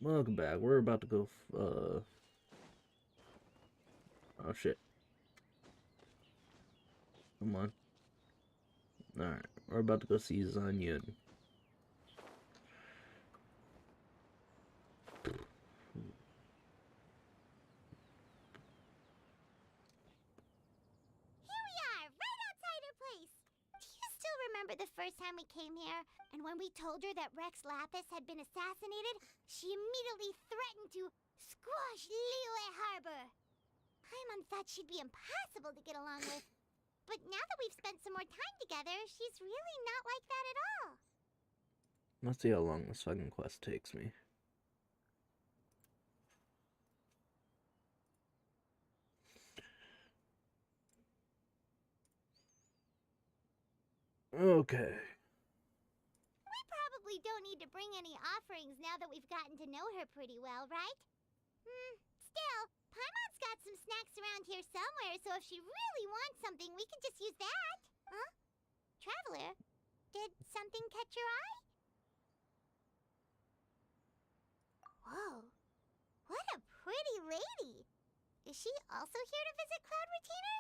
Welcome back. We're about to go. Oh shit. Come on. All right. We're about to go see Zanyan. Here we are, right outside her place. Do you still remember the first time we came here? And when we told her that Rex Lapis had been assassinated, she immediately threatened to squash Liyue Harbor. Paimon thought she'd be impossible to get along with. But now that we've spent some more time together, she's really not like that at all. Let's see how long this fucking quest takes me. Okay. We probably don't need to bring any offerings now that we've gotten to know her pretty well, right? Still, Paimon's got some snacks around here somewhere, so if she really wants something, we can just use that. Huh? Traveler, did something catch your eye? Whoa, what a pretty lady! Is she also here to visit Cloud Retainer?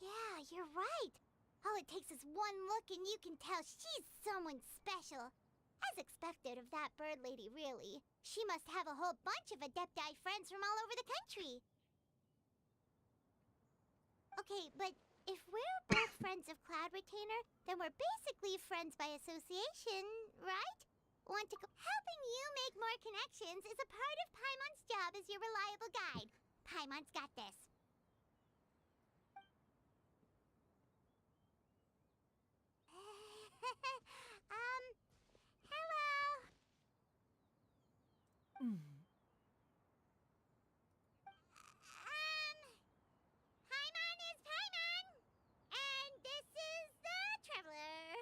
Yeah, you're right. All it takes is one look and you can tell she's someone special. As expected of that bird lady, really. She must have a whole bunch of Adepti friends from all over the country. Okay, but if we're both friends of Cloud Retainer, then we're basically friends by association, right? Helping you make more connections is a part of Paimon's job as your reliable guide. Paimon's got this. Hello. Paimon is Paimon, and this is the Traveler.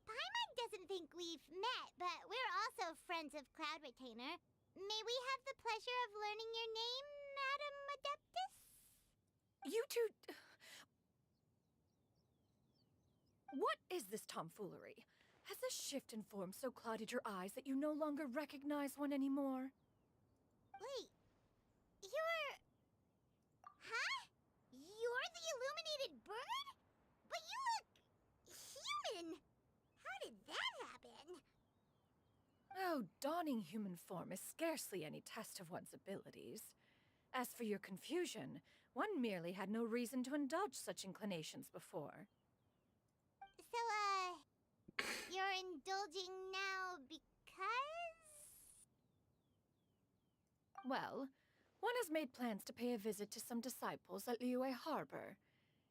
Paimon doesn't think we've met, but we're also friends of Cloud Retainer. May we have the pleasure of learning your name, Madam Adeptus? You two... What is this tomfoolery? Has this shift in form so clouded your eyes that you no longer recognize one anymore? Wait, you're... Huh? You're the illuminated bird? But you look... human! How did that happen? Oh, donning human form is scarcely any test of one's abilities. As for your confusion, one merely had no reason to indulge such inclinations before. So, you're indulging now because... Well, one has made plans to pay a visit to some disciples at Liyue Harbor.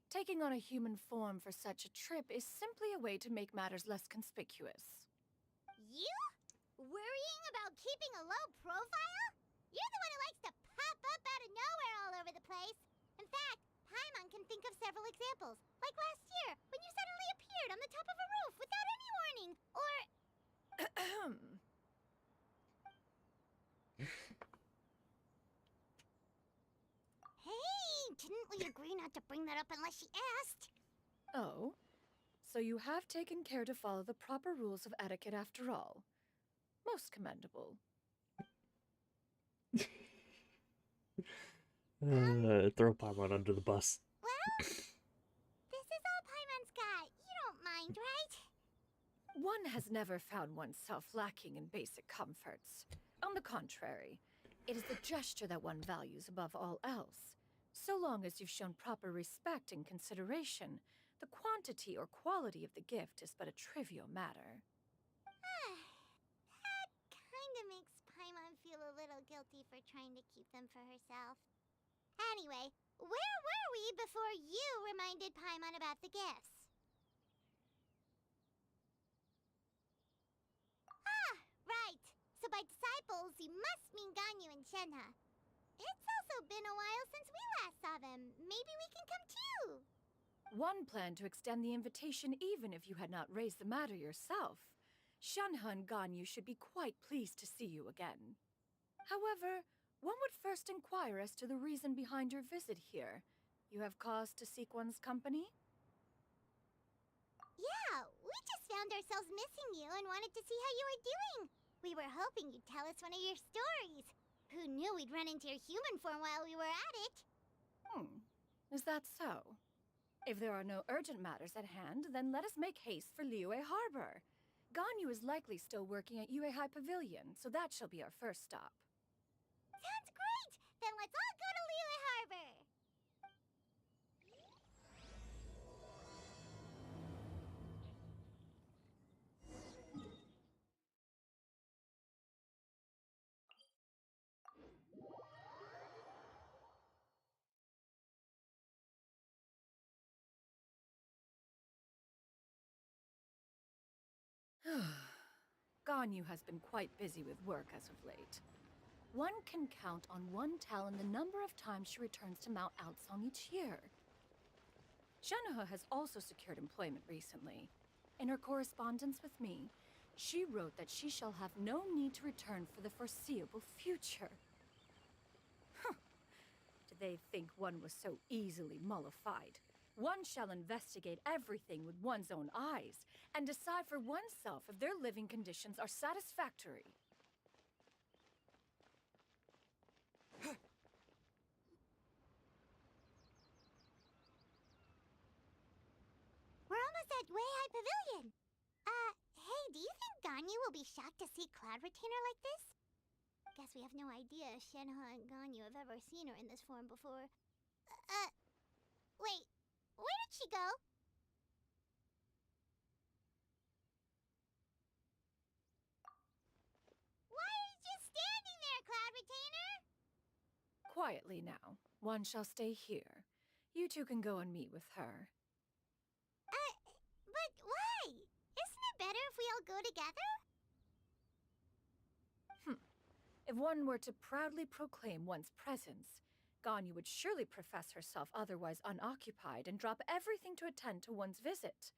Taking on a human form for such a trip is simply a way to make matters less conspicuous. You? Worrying about keeping a low profile? You're the one who likes to pop up out of nowhere all over the place. In fact, Paimon can think of several examples. Like last year, when you suddenly appeared on the top of a roof without any warning. Or... Ahem. Hey, didn't we agree not to bring that up unless she asked? Oh? So you have taken care to follow the proper rules of etiquette after all. Most commendable. Throw Paimon under the bus. Well, this is all Paimon's got. You don't mind, right? One has never found oneself lacking in basic comforts. On the contrary, it is the gesture that one values above all else. So long as you've shown proper respect and consideration, the quantity or quality of the gift is but a trivial matter. That kinda makes Paimon feel a little guilty for trying to keep them for herself. Anyway, where were we before you reminded Paimon about the gifts? Ah, right. So by disciples, you must mean Ganyu and Shenhe. It's also been a while since we last saw them. Maybe we can come too. One planned to extend the invitation even if you had not raised the matter yourself. Shenhe and Ganyu should be quite pleased to see you again. However, one would first inquire as to the reason behind your visit here. You have cause to seek one's company? Yeah, we just found ourselves missing you and wanted to see how you were doing. We were hoping you'd tell us one of your stories. Who knew we'd run into your human form while we were at it? Is that so? If there are no urgent matters at hand, then let us make haste for Liyue Harbor. Ganyu is likely still working at Yuehai Pavilion, so that shall be our first stop. Sounds great! Then let's all go to Liyue Harbor! Ganyu has been quite busy with work as of late. One can count on one talon the number of times she returns to Mount Outsong each year. Shenoha has also secured employment recently. In her correspondence with me, she wrote that she shall have no need to return for the foreseeable future. Did they think one was so easily mollified? One shall investigate everything with one's own eyes and decide for oneself if their living conditions are satisfactory. We're almost at Weihai Pavilion. Hey, do you think Ganyu will be shocked to see Cloud Retainer like this? Guess we have no idea if Shenhe and Ganyu have ever seen her in this form before. Wait, where did she go? Why are you just standing there, Cloud Retainer? Quietly now. One shall stay here. You two can go and meet with her. But why? Isn't it better if we all go together? If one were to proudly proclaim one's presence, Ganyu would surely profess herself otherwise unoccupied and drop everything to attend to one's visit.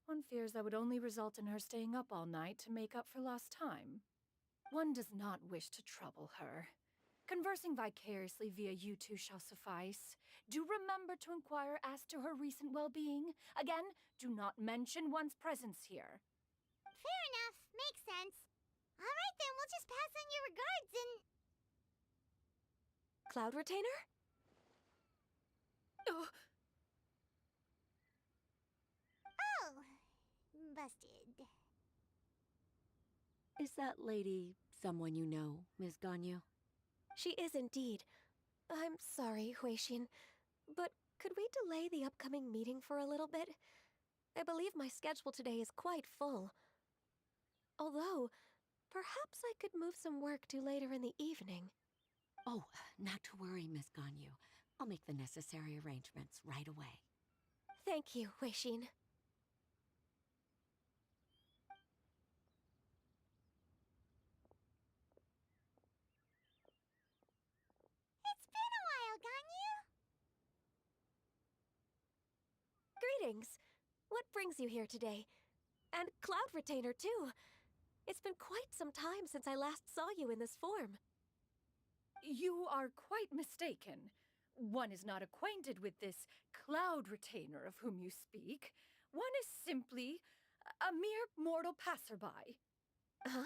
One fears that would only result in her staying up all night to make up for lost time. One does not wish to trouble her. Conversing vicariously via you two shall suffice. Do remember to inquire as to her recent well-being. Again, do not mention one's presence here. Fair enough. Makes sense. All right, then we'll just pass on your regards and... Cloud Retainer? Oh, Oh, busted. Is that lady someone you know, Ms. Ganyu? She is indeed. I'm sorry, Huixin, but could we delay the upcoming meeting for a little bit? I believe my schedule today is quite full. Although, perhaps I could move some work to later in the evening. Oh, not to worry, Miss Ganyu. I'll make the necessary arrangements right away. Thank you, Huixin. It's been a while, Ganyu. Greetings. What brings you here today? And Cloud Retainer, too. It's been quite some time since I last saw you in this form. you are quite mistaken. One is not acquainted with this Cloud Retainer of whom you speak. One is simply a mere mortal passerby. Huh?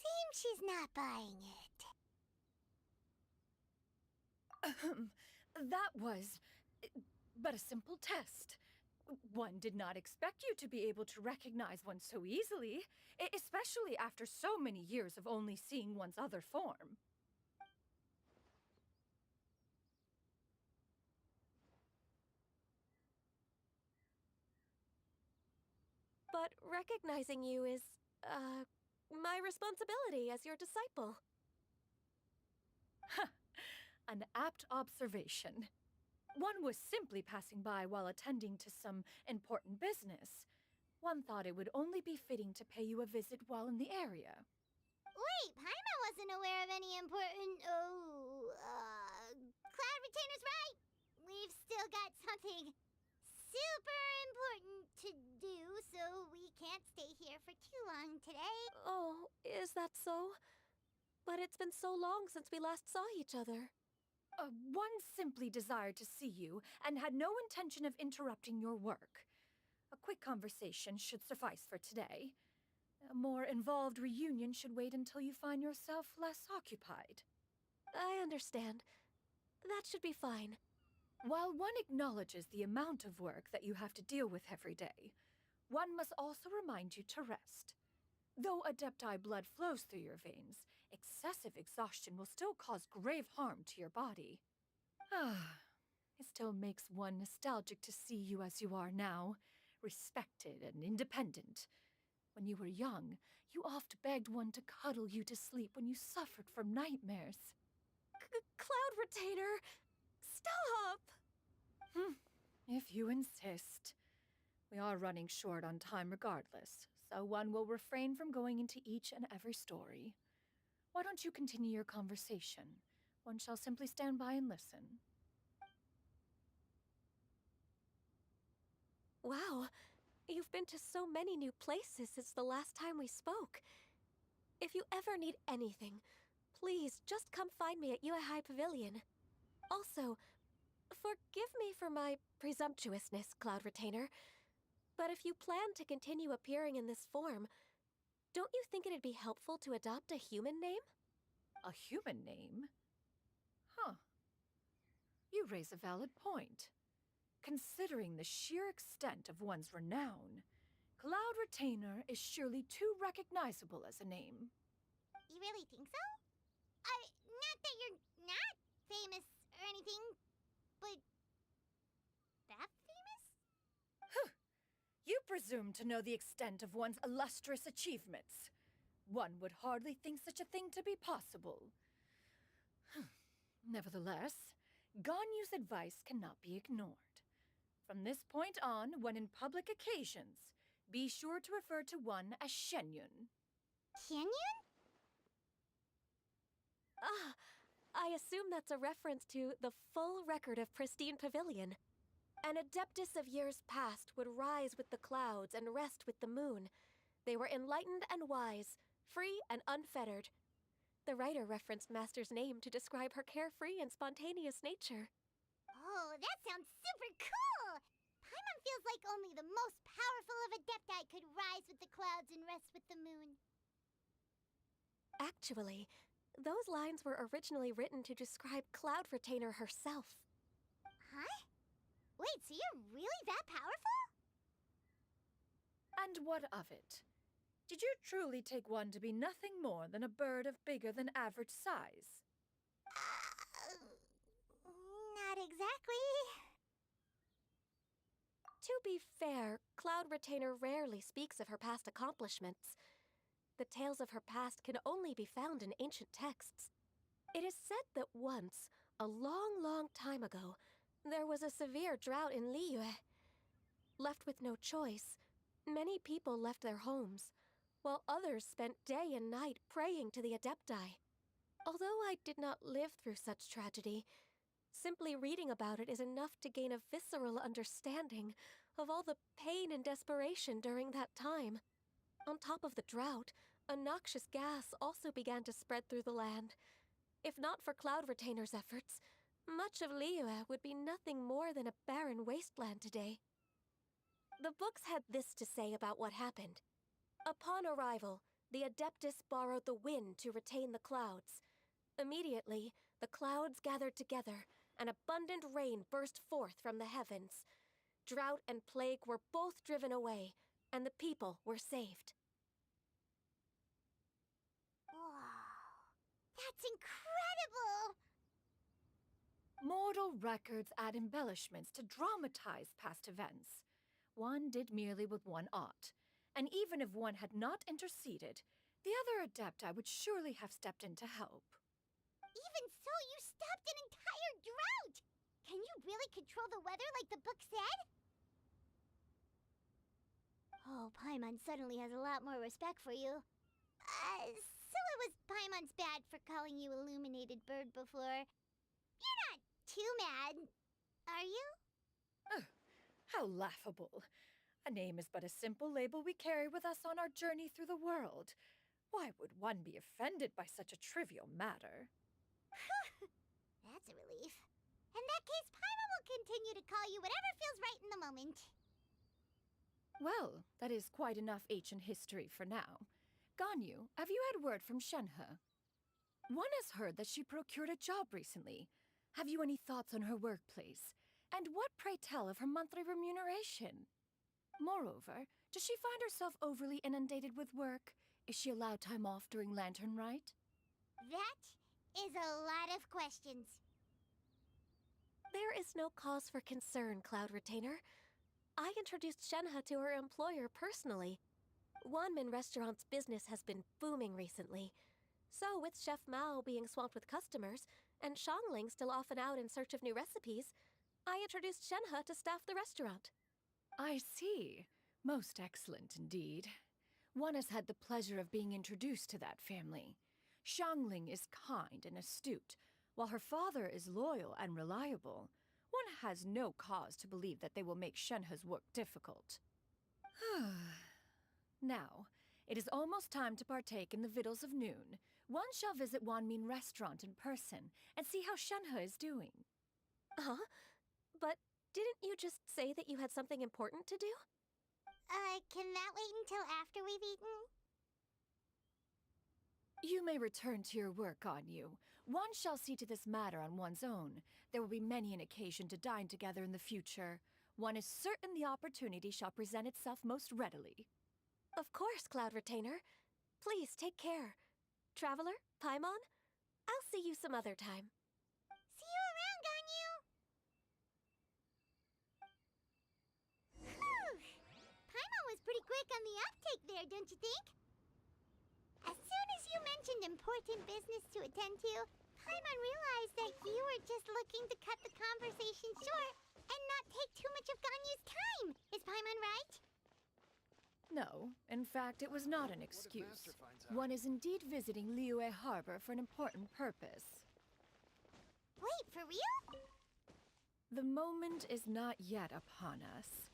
Seems she's not buying it. That was but a simple test. One did not expect you to be able to recognize one so easily, especially after so many years of only seeing one's other form. But recognizing you is, my responsibility as your disciple. An apt observation. One was simply passing by while attending to some important business. One thought it would only be fitting to pay you a visit while in the area. Wait, Paimon wasn't aware of any important... Cloud Retainer's right! We've still got something super important to do, so we can't stay here for too long today. Oh, is that so? But it's been so long since we last saw each other. One simply desired to see you and had no intention of interrupting your work. A quick conversation should suffice for today. A more involved reunion should wait until you find yourself less occupied. I understand. That should be fine. While one acknowledges the amount of work that you have to deal with every day, one must also remind you to rest. Though Adepti blood flows through your veins, excessive exhaustion will still cause grave harm to your body. It still makes one nostalgic to see you as you are now, respected and independent. When you were young, you oft begged one to cuddle you to sleep when you suffered from nightmares. Cloud Retainer! Stop! If you insist. We are running short on time regardless, so one will refrain from going into each and every story. Why don't you continue your conversation? One shall simply stand by and listen. Wow, you've been to so many new places since the last time we spoke. If you ever need anything, please just come find me at Yue High Pavilion. Also, forgive me for my presumptuousness, Cloud Retainer, but if you plan to continue appearing in this form, don't you think it'd be helpful to adopt a human name? A human name? Huh. You raise a valid point. Considering the sheer extent of one's renown, Cloud Retainer is surely too recognizable as a name. You really think so? Not that you're not famous or anything, but that famous? You presume to know the extent of one's illustrious achievements. One would hardly think such a thing to be possible. Nevertheless, Ganyu's advice cannot be ignored. From this point on, when in public occasions, be sure to refer to one as Shenyun. Canyon? I assume that's a reference to the full record of Pristine Pavilion. An Adeptus of years past would rise with the clouds and rest with the moon. They were enlightened and wise, free and unfettered. The writer referenced Master's name to describe her carefree and spontaneous nature. Oh, that sounds super cool! Paimon feels like only the most powerful of Adepti could rise with the clouds and rest with the moon. Actually, those lines were originally written to describe Cloud Retainer herself. Huh? Wait, so you're really that powerful? And what of it? Did you truly take one to be nothing more than a bird of bigger than average size? Not exactly. To be fair, Cloud Retainer rarely speaks of her past accomplishments. The tales of her past can only be found in ancient texts. It is said that once, a long, long time ago, there was a severe drought in Liyue. Left with no choice, many people left their homes, while others spent day and night praying to the Adepti. Although I did not live through such tragedy, simply reading about it is enough to gain a visceral understanding of all the pain and desperation during that time. On top of the drought, a noxious gas also began to spread through the land. If not for Cloud Retainer's efforts, much of Liyue would be nothing more than a barren wasteland today. The books had this to say about what happened. Upon arrival, the Adeptus borrowed the wind to retain the clouds. Immediately, the clouds gathered together, and abundant rain burst forth from the heavens. Drought and plague were both driven away, and the people were saved. Wow, that's incredible! Mortal records add embellishments to dramatize past events. One did merely with one ought, and even if one had not interceded, the other Adepti would surely have stepped in to help. Even so, you stopped an entire drought! Can you really control the weather like the book said? Oh, Paimon suddenly has a lot more respect for you. So it was Paimon's bad for calling you Illuminated Bird before. You're not too mad, are you? How laughable. A name is but a simple label we carry with us on our journey through the world. Why would one be offended by such a trivial matter? That that's a relief. In that case, Paimon will continue to call you whatever feels right in the moment. Well, that is quite enough ancient history for now. Ganyu, have you had word from Shenhe? One has heard that she procured a job recently. Have you any thoughts on her workplace? And what, pray tell, of her monthly remuneration? Moreover, does she find herself overly inundated with work? Is she allowed time off during Lantern Rite? That is a lot of questions. There is no cause for concern, Cloud Retainer. I introduced Shenhe to her employer personally. Wanmin Restaurant's business has been booming recently. So, with Chef Mao being swamped with customers, and Shangling still off and out in search of new recipes, I introduced Shenhe to staff the restaurant. I see. Most excellent indeed. One has had the pleasure of being introduced to that family. Shangling is kind and astute, while her father is loyal and reliable. One has no cause to believe that they will make Shenhe's work difficult. Now, it is almost time to partake in the victuals of noon. One shall visit Wanmin Restaurant in person and see how Shenhe is doing. Huh? But didn't you just say that you had something important to do? Can that wait until after we've eaten? You may return to your work, Ganyu. One shall see to this matter on one's own. There will be many an occasion to dine together in the future. One is certain the opportunity shall present itself most readily. Of course, Cloud Retainer. Please take care. Traveler, Paimon, I'll see you some other time. See you around, Ganyu! Whew! Paimon was pretty quick on the uptake there, don't you think? As soon as you mentioned important business to attend to, Paimon realized that you were just looking to cut the conversation short and not take too much of Ganyu's time. Is Paimon right? No, in fact, it was not an excuse. One is indeed visiting Liyue Harbor for an important purpose. Wait, for real? The moment is not yet upon us.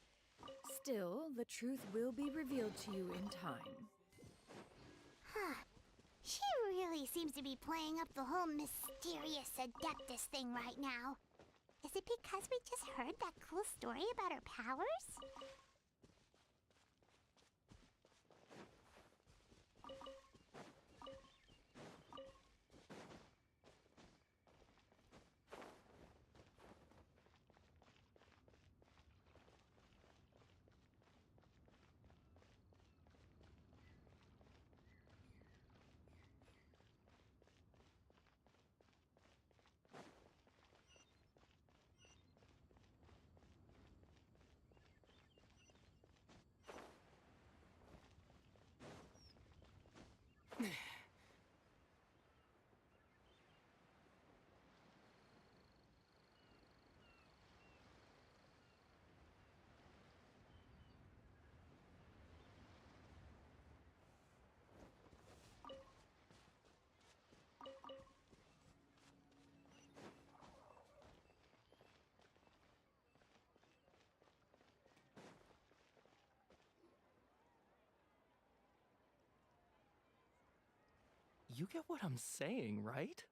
Still, the truth will be revealed to you in time. Huh. She really seems to be playing up the whole mysterious Adeptus thing right now. Is it because we just heard that cool story about her powers? You get what I'm saying, right?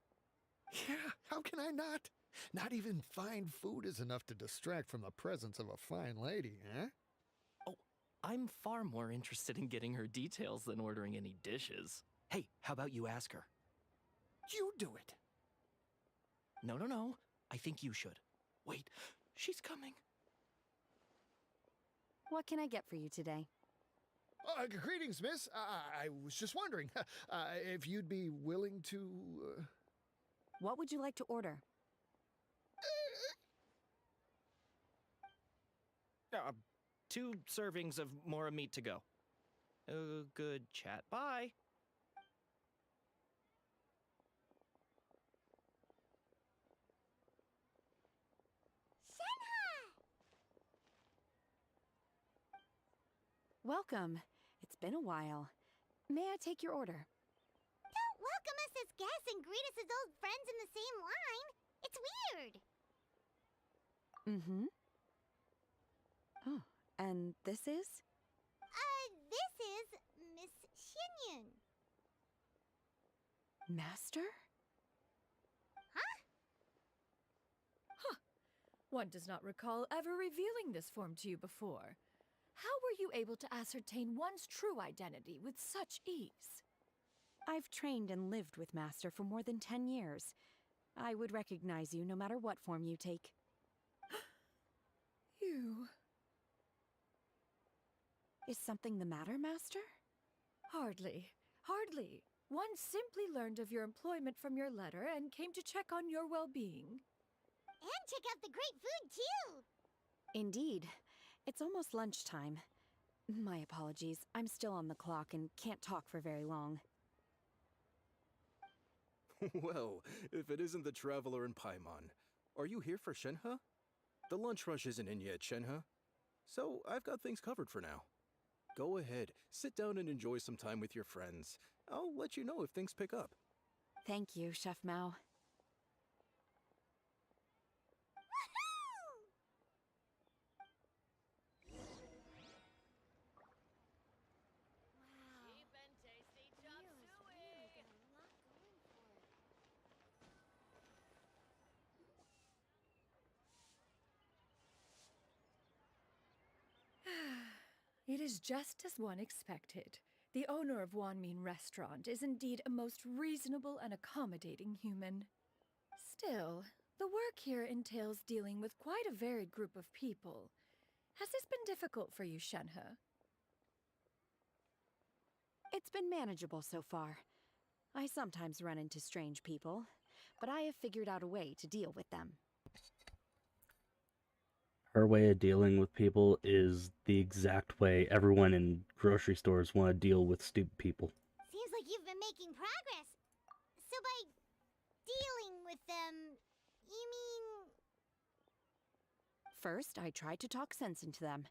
Yeah, how can I not? Not even fine food is enough to distract from the presence of a fine lady, eh? Oh, I'm far more interested in getting her details than ordering any dishes. Hey, how about you ask her? You do it. No. I think you should. Wait, she's coming. What can I get for you today? Greetings, miss. I was just wondering if you'd be willing to... What would you like to order? 2 servings of Mora meat to go. Good chat. Bye. Shenhe! Welcome. It's been a while. May I take your order? Don't welcome us as guests and greet us as old friends in the same line. It's weird. Mm-hmm. Oh, and this is? This is Miss Xinyun. Master? Huh? One does not recall ever revealing this form to you before. How were you able to ascertain one's true identity with such ease? I've trained and lived with Master for more than 10 years. I would recognize you no matter what form you take. You... Is something the matter, Master? Hardly. Hardly. One simply learned of your employment from your letter and came to check on your well-being. And check out the great food, too! Indeed. It's almost lunchtime. My apologies. I'm still on the clock and can't talk for very long. Well, if it isn't the traveler in Paimon, are you here for Shenhe? The lunch rush isn't in yet, Shenhe. So I've got things covered for now. Go ahead, sit down and enjoy some time with your friends. I'll let you know if things pick up. Thank you, Chef Mao. It is just as one expected. The owner of Wanmin Restaurant is indeed a most reasonable and accommodating human. Still, the work here entails dealing with quite a varied group of people. Has this been difficult for you, Shenhe? It's been manageable so far. I sometimes run into strange people, but I have figured out a way to deal with them. Her way of dealing with people is the exact way everyone in grocery stores want to deal with stupid people. Seems like you've been making progress. So by dealing with them, you mean... First, I try to talk sense into them.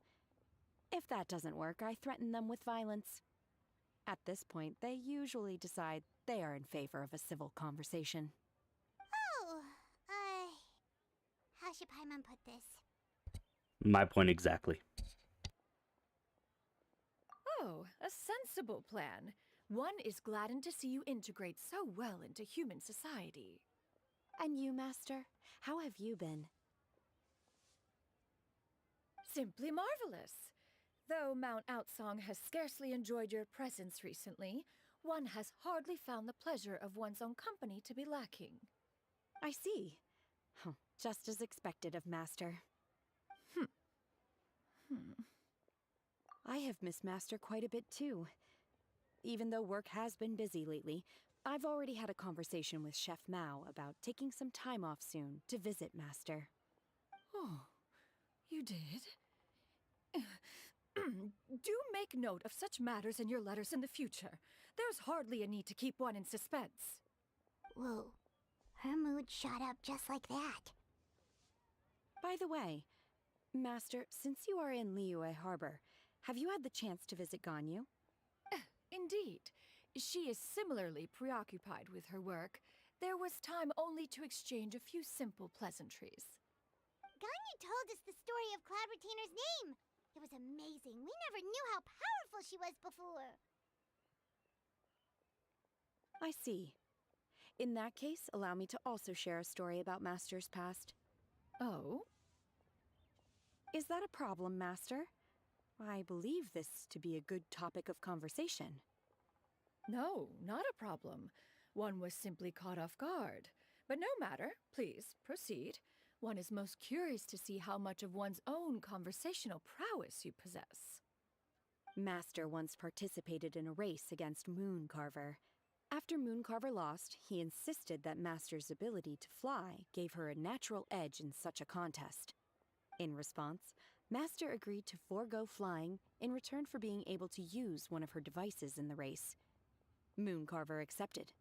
If that doesn't work, I threaten them with violence. At this point, they usually decide they are in favor of a civil conversation. Oh, how should Paimon put this? My point exactly. Oh, a sensible plan. One is gladdened to see you integrate so well into human society. And you, Master? How have you been? Simply marvelous. Though Mount Outsong has scarcely enjoyed your presence recently, one has hardly found the pleasure of one's own company to be lacking. I see. Just as expected of Master. I have missed Master quite a bit too. Even though work has been busy lately, I've already had a conversation with Chef Mao about taking some time off soon to visit Master. Oh, you did? Do make note of such matters in your letters in the future. There's hardly a need to keep one in suspense. Whoa, her mood shot up just like that. By the way, Master, since you are in Liyue Harbor, have you had the chance to visit Ganyu? Indeed. She is similarly preoccupied with her work. There was time only to exchange a few simple pleasantries. Ganyu told us the story of Cloud Retainer's name. It was amazing. We never knew how powerful she was before. I see. In that case, allow me to also share a story about Master's past. Oh? Is that a problem, Master? I believe this to be a good topic of conversation. No, not a problem. One was simply caught off guard. But no matter. Please, proceed. One is most curious to see how much of one's own conversational prowess you possess. Master once participated in a race against Mooncarver. After Mooncarver lost, he insisted that Master's ability to fly gave her a natural edge in such a contest. In response, Master agreed to forego flying in return for being able to use one of her devices in the race. Mooncarver accepted,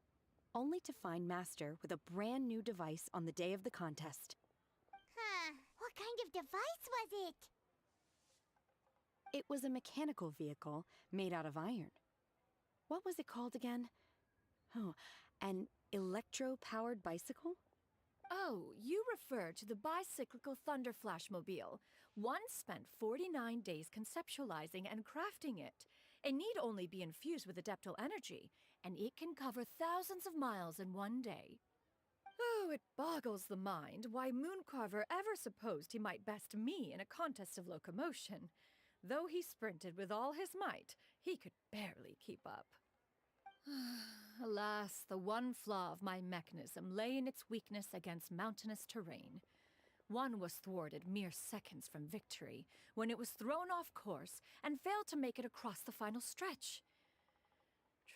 only to find Master with a brand new device on the day of the contest. Huh, what kind of device was it? It was a mechanical vehicle made out of iron. What was it called again? Oh, an electro-powered bicycle? Oh, you refer to the bicyclical Thunder Flashmobile. One spent 49 days conceptualizing and crafting it. It need only be infused with adeptal energy, and it can cover thousands of miles in one day. Oh, it boggles the mind why Mooncarver ever supposed he might best me in a contest of locomotion. Though he sprinted with all his might, he could barely keep up. Alas, the one flaw of my mechanism lay in its weakness against mountainous terrain. One was thwarted mere seconds from victory, when it was thrown off course and failed to make it across the final stretch.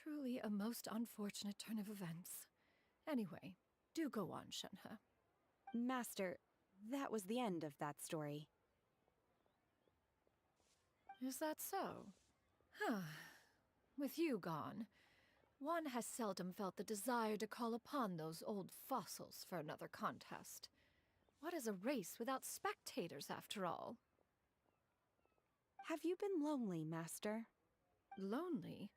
Truly a most unfortunate turn of events. Anyway, do go on, Shenhe. Master, that was the end of that story. Is that so? With you gone, one has seldom felt the desire to call upon those old fossils for another contest. What is a race without spectators, after all? Have you been lonely, Master? Lonely?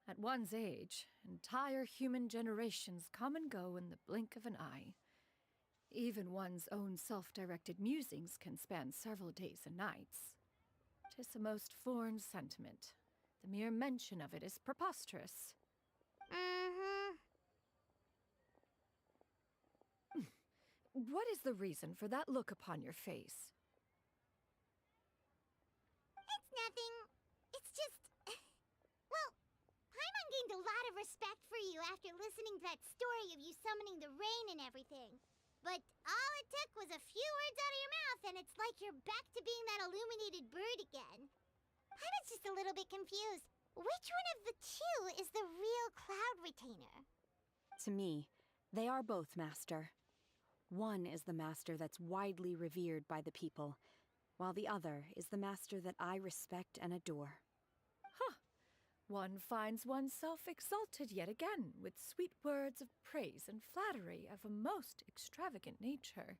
At one's age, entire human generations come and go in the blink of an eye. Even one's own self-directed musings can span several days and nights. 'Tis a most foreign sentiment. The mere mention of it is preposterous. What is the reason for that look upon your face? It's nothing. It's just... Well, Paimon gained a lot of respect for you after listening to that story of you summoning the rain and everything. But all it took was a few words out of your mouth, and it's like you're back to being that illuminated bird again. Paimon's just a little bit confused. Which one of the two is the real Cloud Retainer? To me, they are both, Master. One is the master that's widely revered by the people, while the other is the master that I respect and adore. One finds oneself exalted yet again with sweet words of praise and flattery of a most extravagant nature.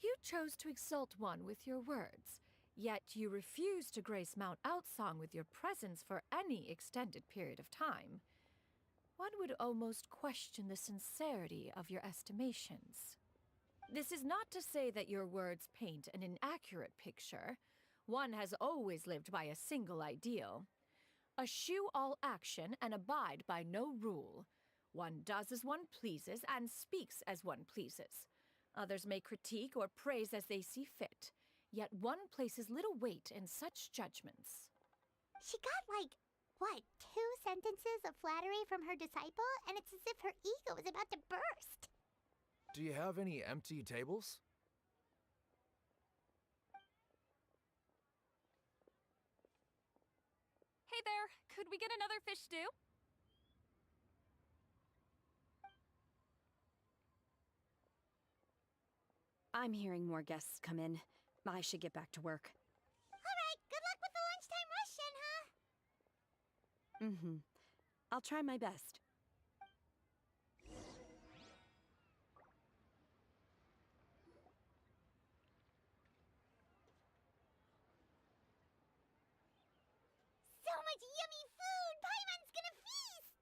You chose to exalt one with your words, yet you refuse to grace Mount Outsong with your presence for any extended period of time. One would almost question the sincerity of your estimations. This is not to say that your words paint an inaccurate picture. One has always lived by a single ideal. Eschew all action and abide by no rule. One does as one pleases and speaks as one pleases. Others may critique or praise as they see fit, yet one places little weight in such judgments. She got, like, what, 2 sentences of flattery from her disciple, and it's as if her ego is about to burst. Do you have any empty tables? Hey there, could we get another fish stew? I'm hearing more guests come in. I should get back to work. All right, good luck with the lunchtime rush, Shenhe. I'll try my best. So much yummy food! Paimon's gonna feast!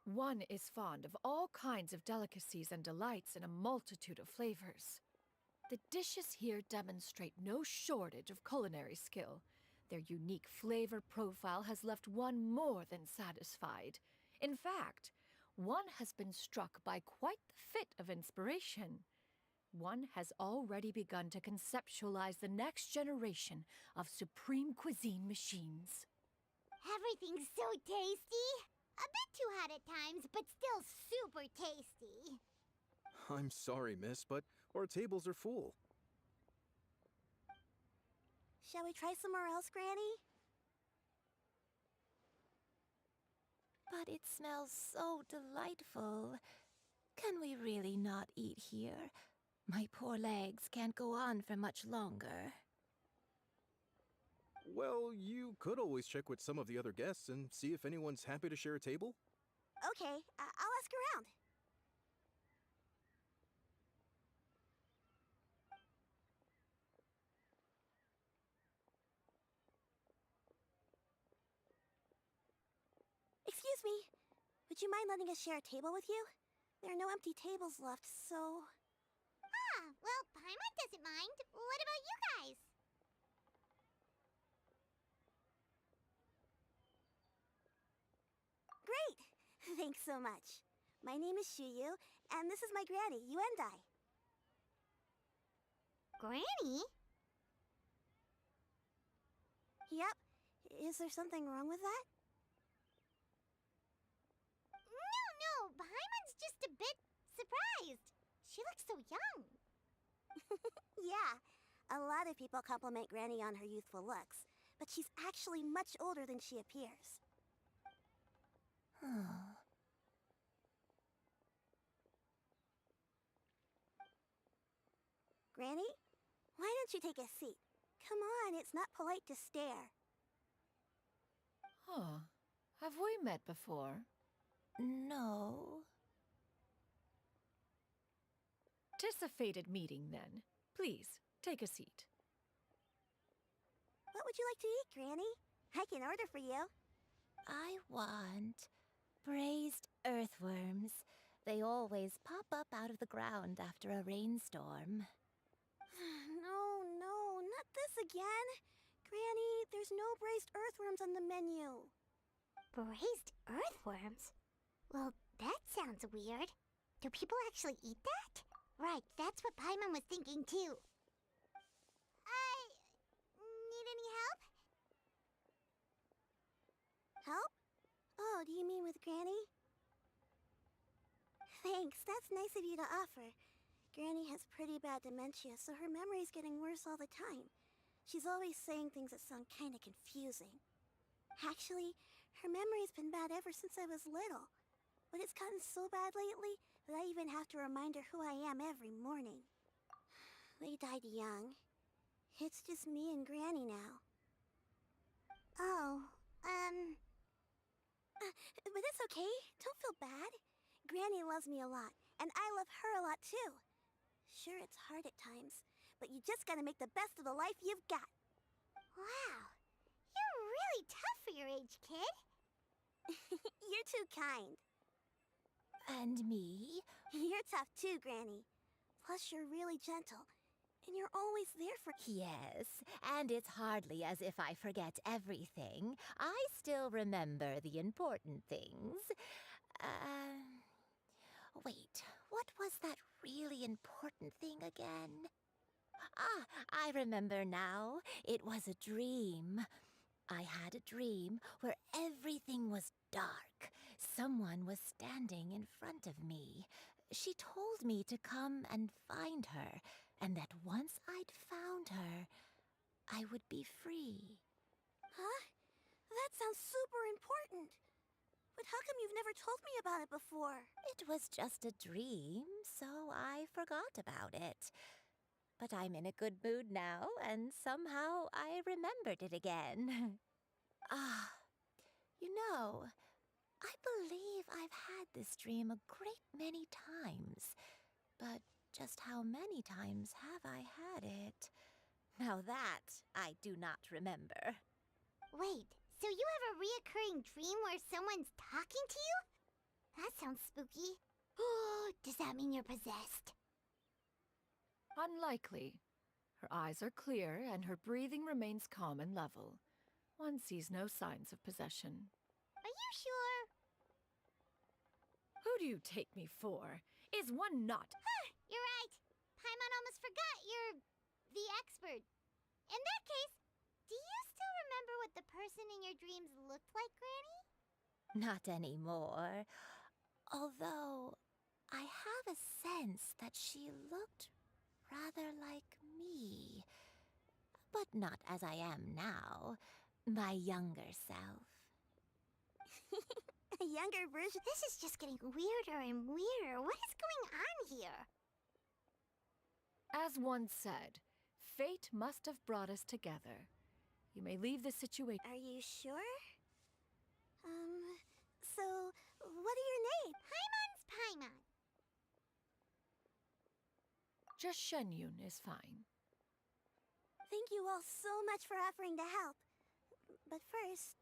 One is fond of all kinds of delicacies and delights in a multitude of flavors. The dishes here demonstrate no shortage of culinary skill. Their unique flavor profile has left one more than satisfied. In fact, one has been struck by quite the fit of inspiration. One has already begun to conceptualize the next generation of supreme cuisine machines. Everything's so tasty! A bit too hot at times, but still super tasty. I'm sorry, miss, but our tables are full. Shall we try somewhere else, Granny? But it smells so delightful. Can we really not eat here? My poor legs can't go on for much longer. Well, you could always check with some of the other guests and see if anyone's happy to share a table. Okay, I'll ask around. Excuse me. Would you mind letting us share a table with you? There are no empty tables left, so... well, Paimon doesn't mind. What about you guys? great! Thanks so much. My name is Shuyu, and this is my granny, Yuendai. Granny? Yep. Is there something wrong with that? No, Paimon's just a bit surprised. She looks so young. Yeah. A lot of people compliment Granny on her youthful looks, but she's actually much older than she appears. Granny, why don't you take a seat? Come on, it's not polite to stare. Huh. Have we met before? No. Tis a fated meeting, then. Please, take a seat. What would you like to eat, Granny? I can order for you. I want braised earthworms. They always pop up out of the ground after a rainstorm. No, not this again. Granny, there's no braised earthworms on the menu. Braised earthworms? Well, that sounds weird. Do people actually eat that? Right, that's what Paimon was thinking too. Need any help? Help? Oh, do you mean with Granny? Thanks, that's nice of you to offer. Granny has pretty bad dementia, so her memory's getting worse all the time. She's always saying things that sound kinda confusing. Actually, her memory's been bad ever since I was little. But it's gotten so bad lately that I even have to remind her who I am every morning. They died young. It's just me and Granny now. But it's okay. Don't feel bad. Granny loves me a lot, and I love her a lot too. Sure, it's hard at times, but you just gotta make the best of the life you've got. Wow, you're really tough for your age, kid. You're too kind. And me? You're tough too, Granny. Plus, you're really gentle, and you're always there for... Yes, and it's hardly as if I forget everything. I still remember the important things. Wait, what was that really important thing again? Ah, I remember now. It was a dream. I had a dream where everything was dark. Someone was standing in front of me. She told me to come and find her, and that once I'd found her, I would be free. Huh? That sounds super important. But how come you've never told me about it before? It was just a dream, so I forgot about it. But I'm in a good mood now, and somehow I remembered it again. You know, I believe I've had this dream a great many times. But just how many times have I had it? Now that I do not remember. Wait, so you have a reoccurring dream where someone's talking to you? That sounds spooky. Does that mean you're possessed? Unlikely. Her eyes are clear and her breathing remains calm and level. One sees no signs of possession. Are you sure? Who do you take me for? Is one not? You're right. Paimon almost forgot you're the expert. In that case, do you still remember what the person in your dreams looked like, Granny? Not anymore. Although, I have a sense that she looked rather like me. But not as I am now. My younger self. A younger version? This is just getting weirder and weirder. What is going on here? As one said, fate must have brought us together. You may leave the situation. Are you sure? So, what are your names? Paimon's Paimon. Just Shenyun is fine. Thank you all so much for offering to help. But first,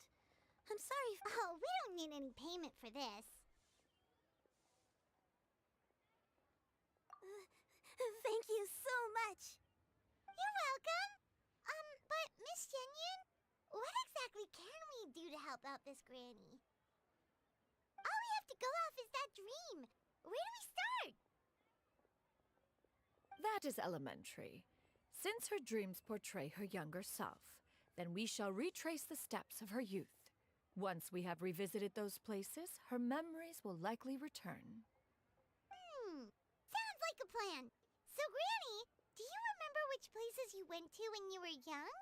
I'm sorry. Oh, we don't need any payment for this. Thank you so much. You're welcome. But Miss Shenyun, what exactly can we do to help out this granny? to go off is that dream? Where do we start? That is elementary. Since her dreams portray her younger self, then we shall retrace the steps of her youth. Once we have revisited those places, her memories will likely return. Sounds like a plan. So, Granny, do you remember which places you went to when you were young?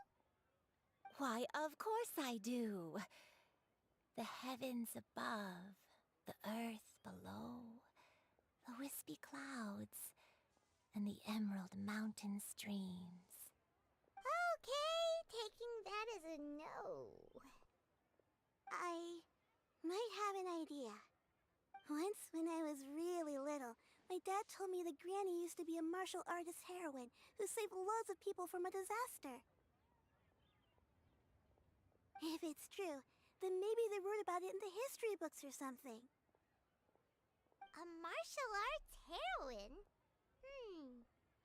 Why, of course I do. The heavens above, the earth below, the wispy clouds, and the emerald mountain streams. Okay, taking that as a no. I might have an idea. Once, when I was really little, my dad told me that Granny used to be a martial artist heroine who saved loads of people from a disaster. If it's true, then maybe they wrote about it in the history books or something. A martial arts heroine?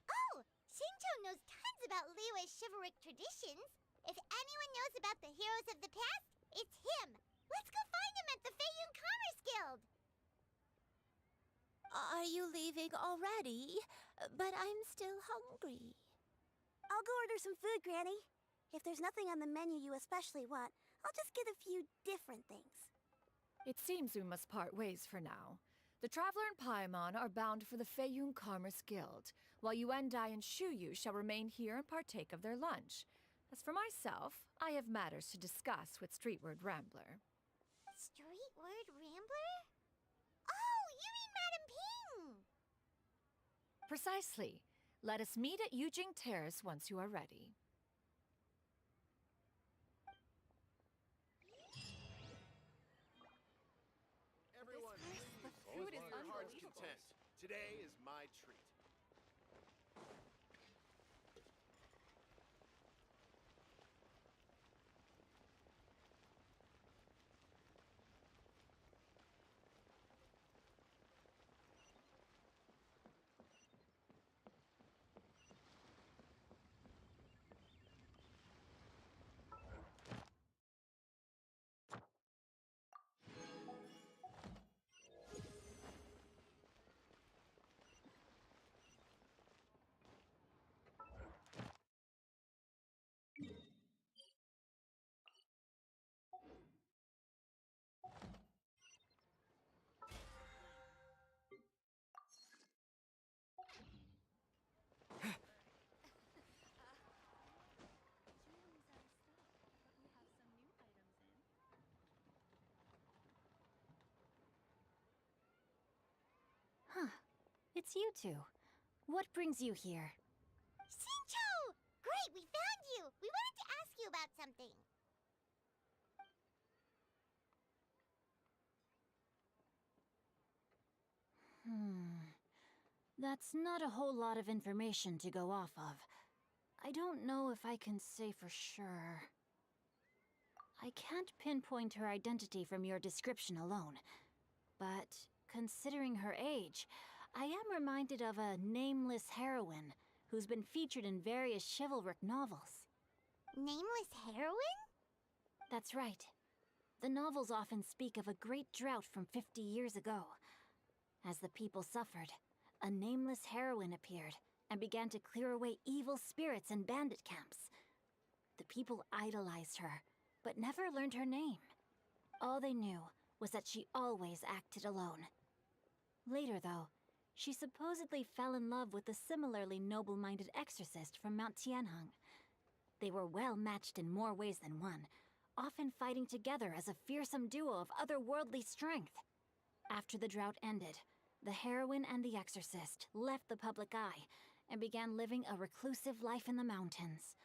Oh, Shincho knows tons about Liyue's chivalric traditions. If anyone knows about the heroes of the past, it's him. Let's go find him at the Feiyun Commerce Guild. Are you leaving already? But I'm still hungry. I'll go order some food, Granny. If there's nothing on the menu you especially want, I'll just get a few different things. It seems we must part ways for now. The Traveler and Paimon are bound for the Feiyun Commerce Guild, while Yuendai and Shuyu shall remain here and partake of their lunch. As for myself, I have matters to discuss with Streetward Rambler. Streetward Rambler? Oh, you mean Madam Ping! Precisely. Let us meet at Yujing Terrace once you are ready. Everyone, the food is your heart's unbelievable. content. Today is my treat. Huh. It's you two. What brings you here? Shincho! Great, we found you! We wanted to ask you about something. That's not a whole lot of information to go off of. I don't know if I can say for sure. I can't pinpoint her identity from your description alone, but considering her age, I am reminded of a nameless heroine who's been featured in various chivalric novels. Nameless heroine? That's right. The novels often speak of a great drought from 50 years ago. As the people suffered, a nameless heroine appeared and began to clear away evil spirits and bandit camps. The people idolized her, but never learned her name. All they knew was that she always acted alone. Later, though, she supposedly fell in love with a similarly noble-minded exorcist from Mount Tianheng. They were well matched in more ways than one, often fighting together as a fearsome duo of otherworldly strength. After the drought ended, the heroine and the exorcist left the public eye and began living a reclusive life in the mountains.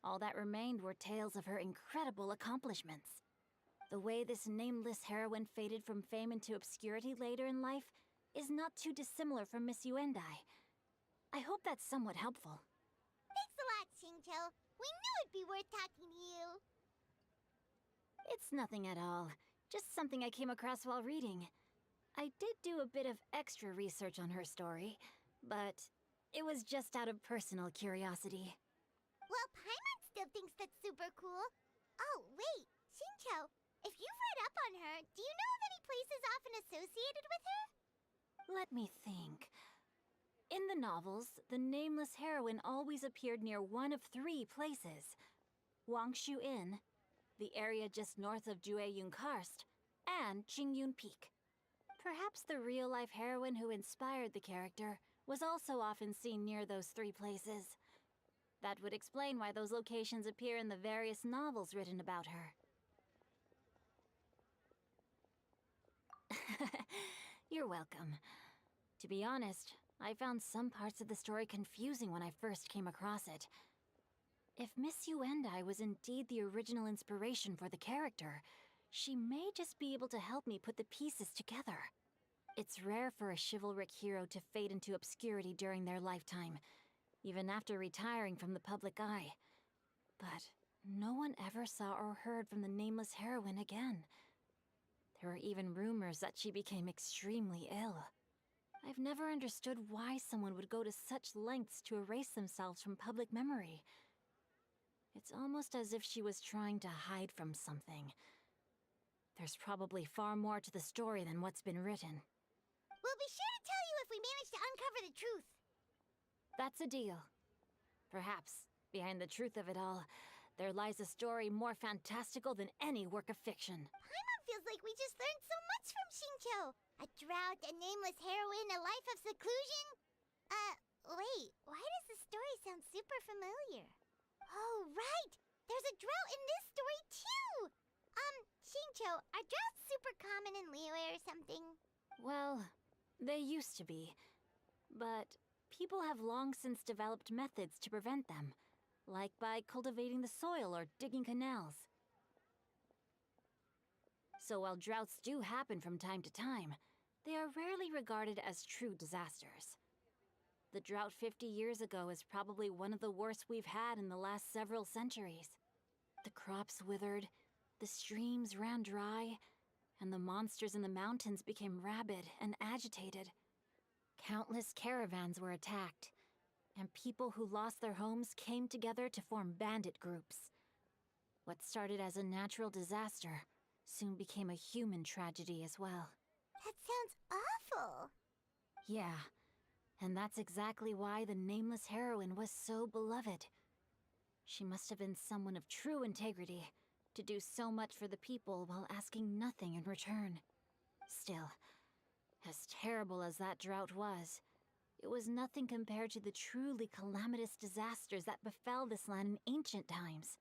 All that remained were tales of her incredible accomplishments. The way this nameless heroine faded from fame into obscurity later in life is not too dissimilar from Miss Yuendai. I hope that's somewhat helpful. Thanks a lot, Shincho. We knew it'd be worth talking to you. It's nothing at all. Just something I came across while reading. I did do a bit of extra research on her story, but it was just out of personal curiosity. Well, Paimon still thinks that's super cool. Oh, wait, Shincho, If you've read up on her, do you know of any places often associated with her? Let me think. In the novels, the nameless heroine always appeared near one of 3 places. Wangshu Inn, the area just north of Jueyun Karst, and Qingyun Peak. Perhaps the real-life heroine who inspired the character was also often seen near those 3 places. That would explain why those locations appear in the various novels written about her. You're welcome. To be honest, I found some parts of the story confusing when I first came across it. If Miss Yuendai was indeed the original inspiration for the character, she may just be able to help me put the pieces together. It's rare for a chivalric hero to fade into obscurity during their lifetime, even after retiring from the public eye. But no one ever saw or heard from the nameless heroine again. There were even rumors that she became extremely ill. I've never understood why someone would go to such lengths to erase themselves from public memory. It's almost as if she was trying to hide from something. There's probably far more to the story than what's been written. We'll be sure to tell you if we manage to uncover the truth. That's a deal. Perhaps, behind the truth of it all, there lies a story more fantastical than any work of fiction. Paimon feels like we just learned so much from Xingqiu. A drought, a nameless heroine, a life of seclusion. Wait, why does the story sound super familiar? Oh, right! There's a drought in this story, too! Xingqiu, are droughts super common in Liyue or something? Well, they used to be. But people have long since developed methods to prevent them, like by cultivating the soil or digging canals. So while droughts do happen from time to time, they are rarely regarded as true disasters. The drought 50 years ago is probably one of the worst we've had in the last several centuries. The crops withered, the streams ran dry, and the monsters in the mountains became rabid and agitated. Countless caravans were attacked, and people who lost their homes came together to form bandit groups. What started as a natural disaster soon became a human tragedy as well. That sounds awful. Yeah, and that's exactly why the nameless heroine was so beloved. She must have been someone of true integrity, to do so much for the people while asking nothing in return. Still, as terrible as that drought was, it was nothing compared to the truly calamitous disasters that befell this land in ancient times.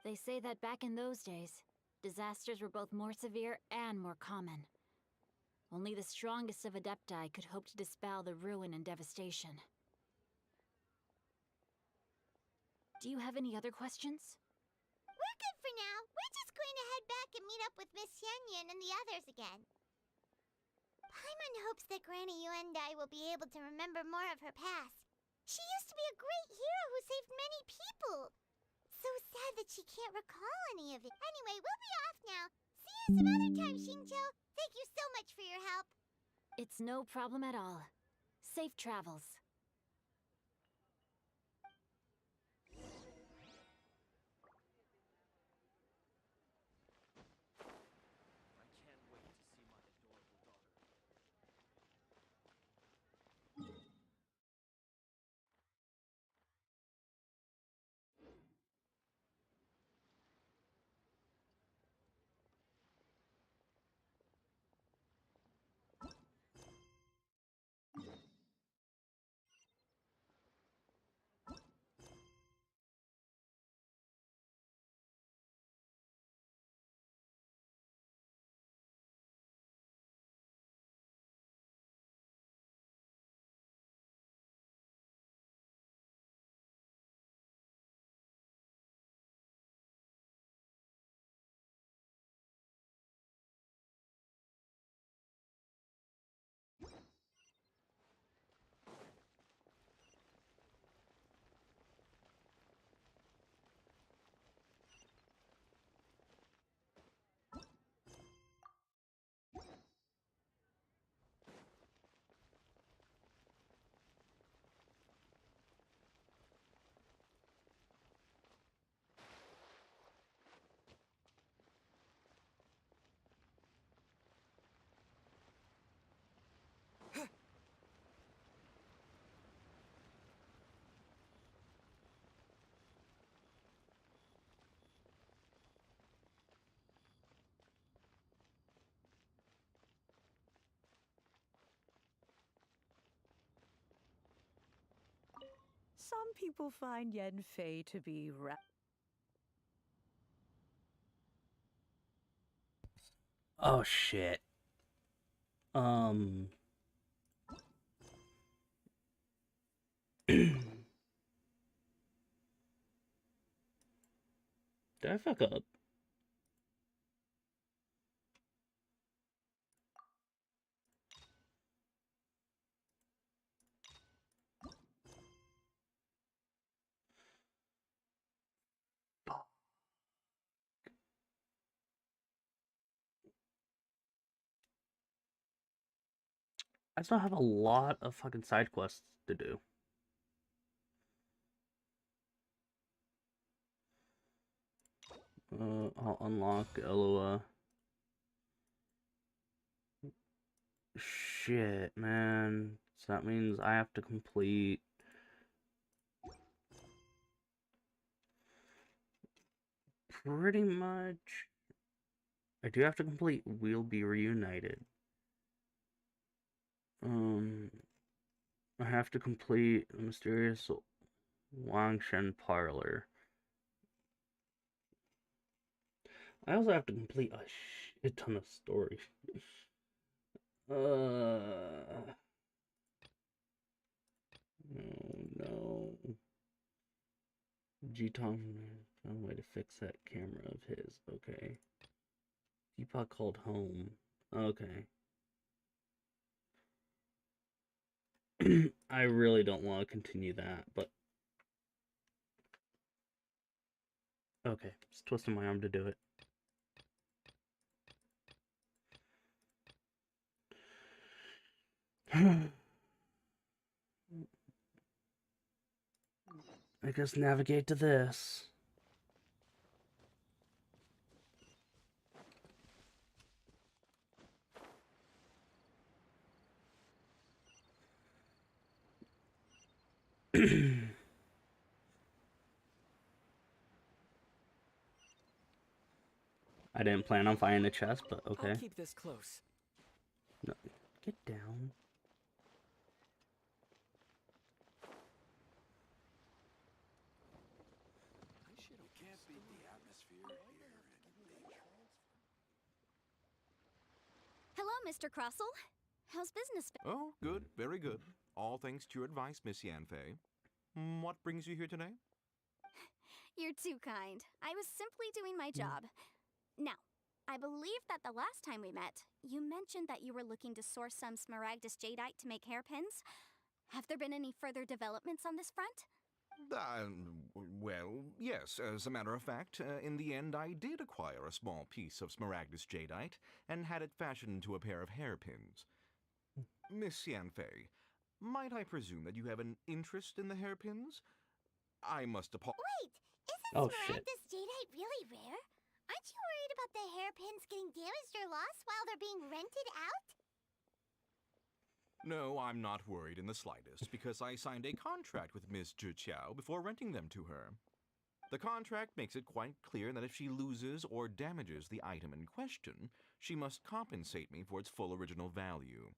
They say that back in those days, disasters were both more severe and more common. Only the strongest of Adepti could hope to dispel the ruin and devastation. Do you have any other questions? We're good for now. We're just going to head back and meet up with Miss Xianyan and the others again. Paimon hopes that Granny Yuendai will be able to remember more of her past. She used to be a great hero who saved many people. So sad that she can't recall any of it. Anyway, we'll be off now. See you some other time, Xingqiu. Thank you so much for your help. It's no problem at all. Safe travels. some people find Yanfei to be Oh shit. Did I fuck up? I still have a lot of fucking side quests to do. I'll unlock Eloa. Shit, man. So that means I have to complete... Pretty much... I do have to complete We'll Be Reunited. I have to complete the mysterious Wangshen Parlor. I also have to complete a shit ton of stories. Oh no. G-Tom found a way to fix that camera of his. Okay. Teapot called home. Okay. I really don't want to continue that, but... Okay, just twisting my arm to do it. I guess navigate to this. I didn't plan on finding a chest, but okay. I'll keep this close. No, get down. Hello, Mr. Crossell. How's business been? Oh, good, very good. All thanks to your advice, Miss Yanfei. What brings you here today? You're too kind. I was simply doing my job. Now, I believe that the last time we met, you mentioned that you were looking to source some Smaragdus Jadeite to make hairpins. Have there been any further developments on this front? Well, yes. As a matter of fact, in the end, I did acquire a small piece of Smaragdus Jadeite and had it fashioned into a pair of hairpins. Miss Yanfei, might I presume that you have an interest in the hairpins? I must Wait! Isn't Smaragdus Jadeite really rare? Aren't you worried about the hairpins getting damaged or lost while they're being rented out? No, I'm not worried in the slightest, because I signed a contract with Miss Zhi Qiao before renting them to her. The contract makes it quite clear that if she loses or damages the item in question, she must compensate me for its full original value.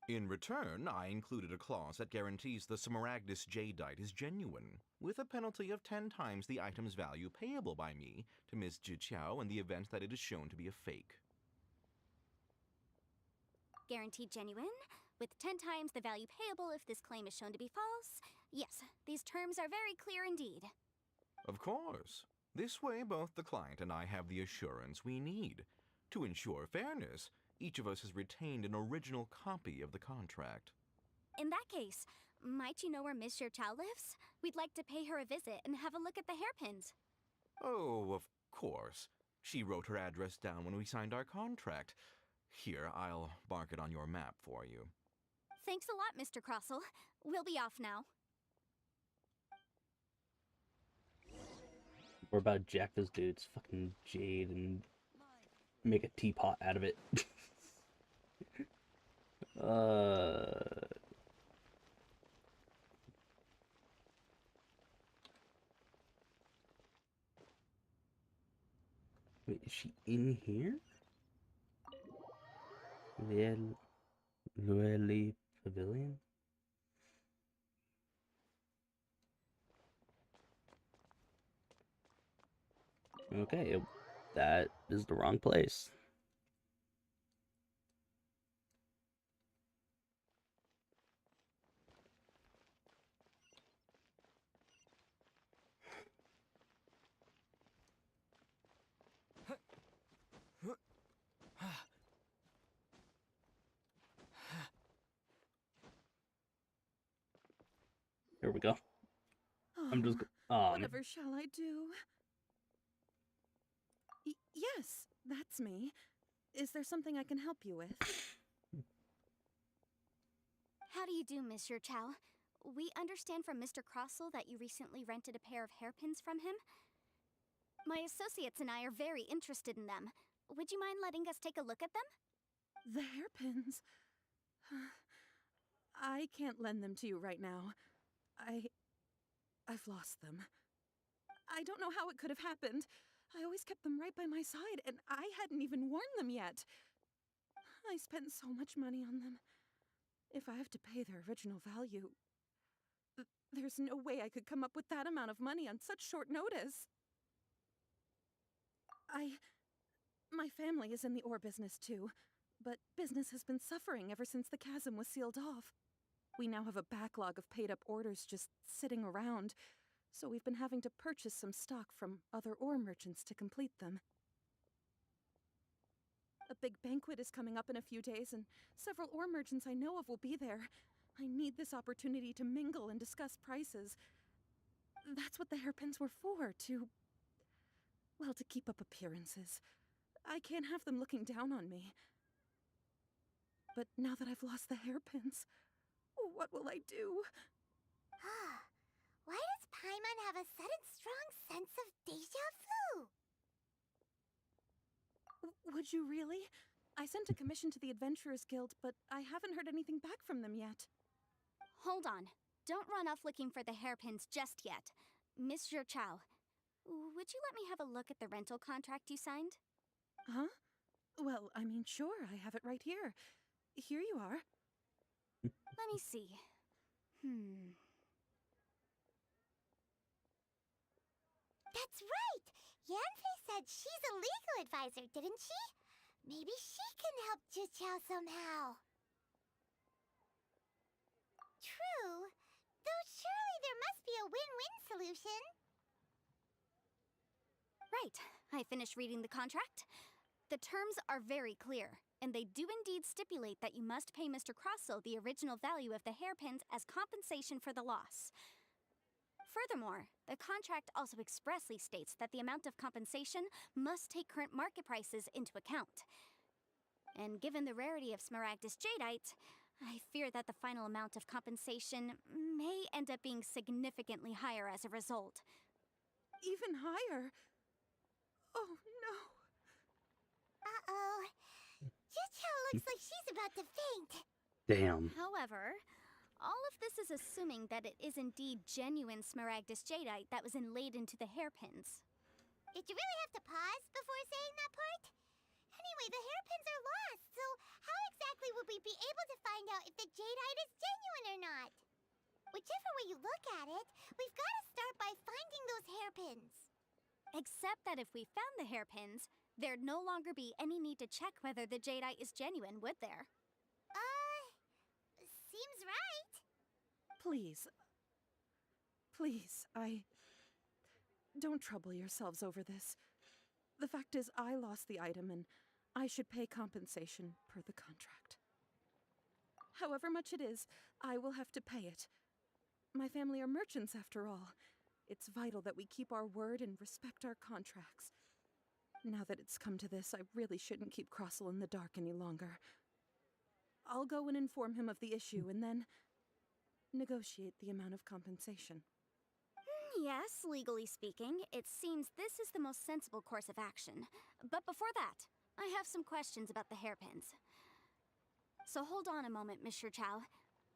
In return, I included a clause that guarantees the Smaragdus Jadeite is genuine, with a penalty of 10 times the item's value payable by me to Miss Zhi Qiao in the event that it is shown to be a fake. Guaranteed genuine, with 10 times the value payable if this claim is shown to be false. Yes, these terms are very clear indeed. Of course. This way, both the client and I have the assurance we need. To ensure fairness, each of us has retained an original copy of the contract. In that case, might you know where Miss Zhi Qiao lives? We'd like to pay her a visit and have a look at the hairpins. Oh, of course. She wrote her address down when we signed our contract. Here, I'll mark it on your map for you. Thanks a lot, Mr. Crossell. We'll be off now. We're about to jack this dude's fucking jade and make a teapot out of it. Wait, is she in here? Lueli Pavilion? Okay, that is the wrong place. Here we go. I'm just Whatever shall I do? Yes, that's me. Is there something I can help you with? How do you do, Monsieur Chow? We understand from Mr. Crossell that you recently rented a pair of hairpins from him. My associates and I are very interested in them. Would you mind letting us take a look at them? The hairpins? I can't lend them to you right now. I've lost them. I don't know how it could have happened. I always kept them right by my side, and I hadn't even worn them yet. I spent so much money on them. If I have to pay their original value, there's no way I could come up with that amount of money on such short notice. My family is in the ore business too, but business has been suffering ever since the chasm was sealed off. We now have a backlog of paid-up orders just sitting around, so we've been having to purchase some stock from other ore merchants to complete them. A big banquet is coming up in a few days, and several ore merchants I know of will be there. I need this opportunity to mingle and discuss prices. That's what the hairpins were for, to keep up appearances. I can't have them looking down on me. But now that I've lost the hairpins, what will I do? Why does Paimon have a sudden strong sense of déjà vu? Would you really? I sent a commission to the Adventurers Guild, but I haven't heard anything back from them yet. Hold on. Don't run off looking for the hairpins just yet. Monsieur Chow, would you let me have a look at the rental contract you signed? Huh? Well, I mean, sure, I have it right here. Here you are. Let me see. That's right! Yanfei said she's a legal advisor, didn't she? Maybe she can help Juqiao somehow. True. Though surely there must be a win-win solution. Right. I finished reading the contract. The terms are very clear, and they do indeed stipulate that you must pay Mr. Crossell the original value of the hairpins as compensation for the loss. Furthermore, the contract also expressly states that the amount of compensation must take current market prices into account. And given the rarity of Smaragdus Jadeite, I fear that the final amount of compensation may end up being significantly higher as a result. Even higher? Oh, no. Uh-oh. Juqiao looks like she's about to faint. Damn. However, all of this is assuming that it is indeed genuine Smaragdus Jadeite that was inlaid into the hairpins. Did you really have to pause before saying that part? Anyway, the hairpins are lost, so how exactly would we be able to find out if the Jadeite is genuine or not? Whichever way you look at it, we've got to start by finding those hairpins. Except that if we found the hairpins, there'd no longer be any need to check whether the Jadeite is genuine, would there? Seems right. Please, don't trouble yourselves over this. The fact is, I lost the item and I should pay compensation per the contract. However much it is, I will have to pay it. My family are merchants, after all. It's vital that we keep our word and respect our contracts. Now that it's come to this, I really shouldn't keep Crossell in the dark any longer. I'll go and inform him of the issue and then negotiate the amount of compensation. Yes, legally speaking, it seems this is the most sensible course of action. But before that, I have some questions about the hairpins. So hold on a moment, Monsieur Chow.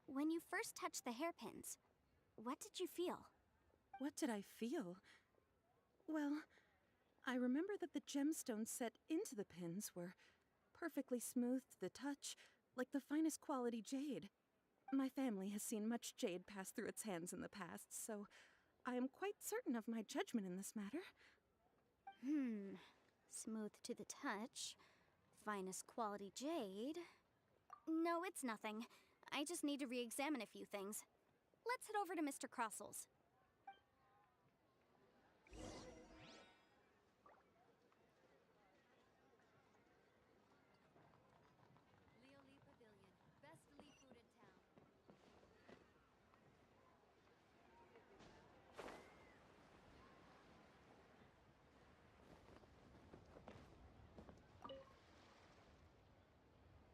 When you first touched the hairpins, what did you feel? What did I feel? Well, I remember that the gemstones set into the pins were perfectly smooth to the touch, like the finest quality jade. My family has seen much jade pass through its hands in the past, so I am quite certain of my judgment in this matter. Smooth to the touch. Finest quality jade. No, it's nothing. I just need to re-examine a few things. Let's head over to Mr. Crossell's.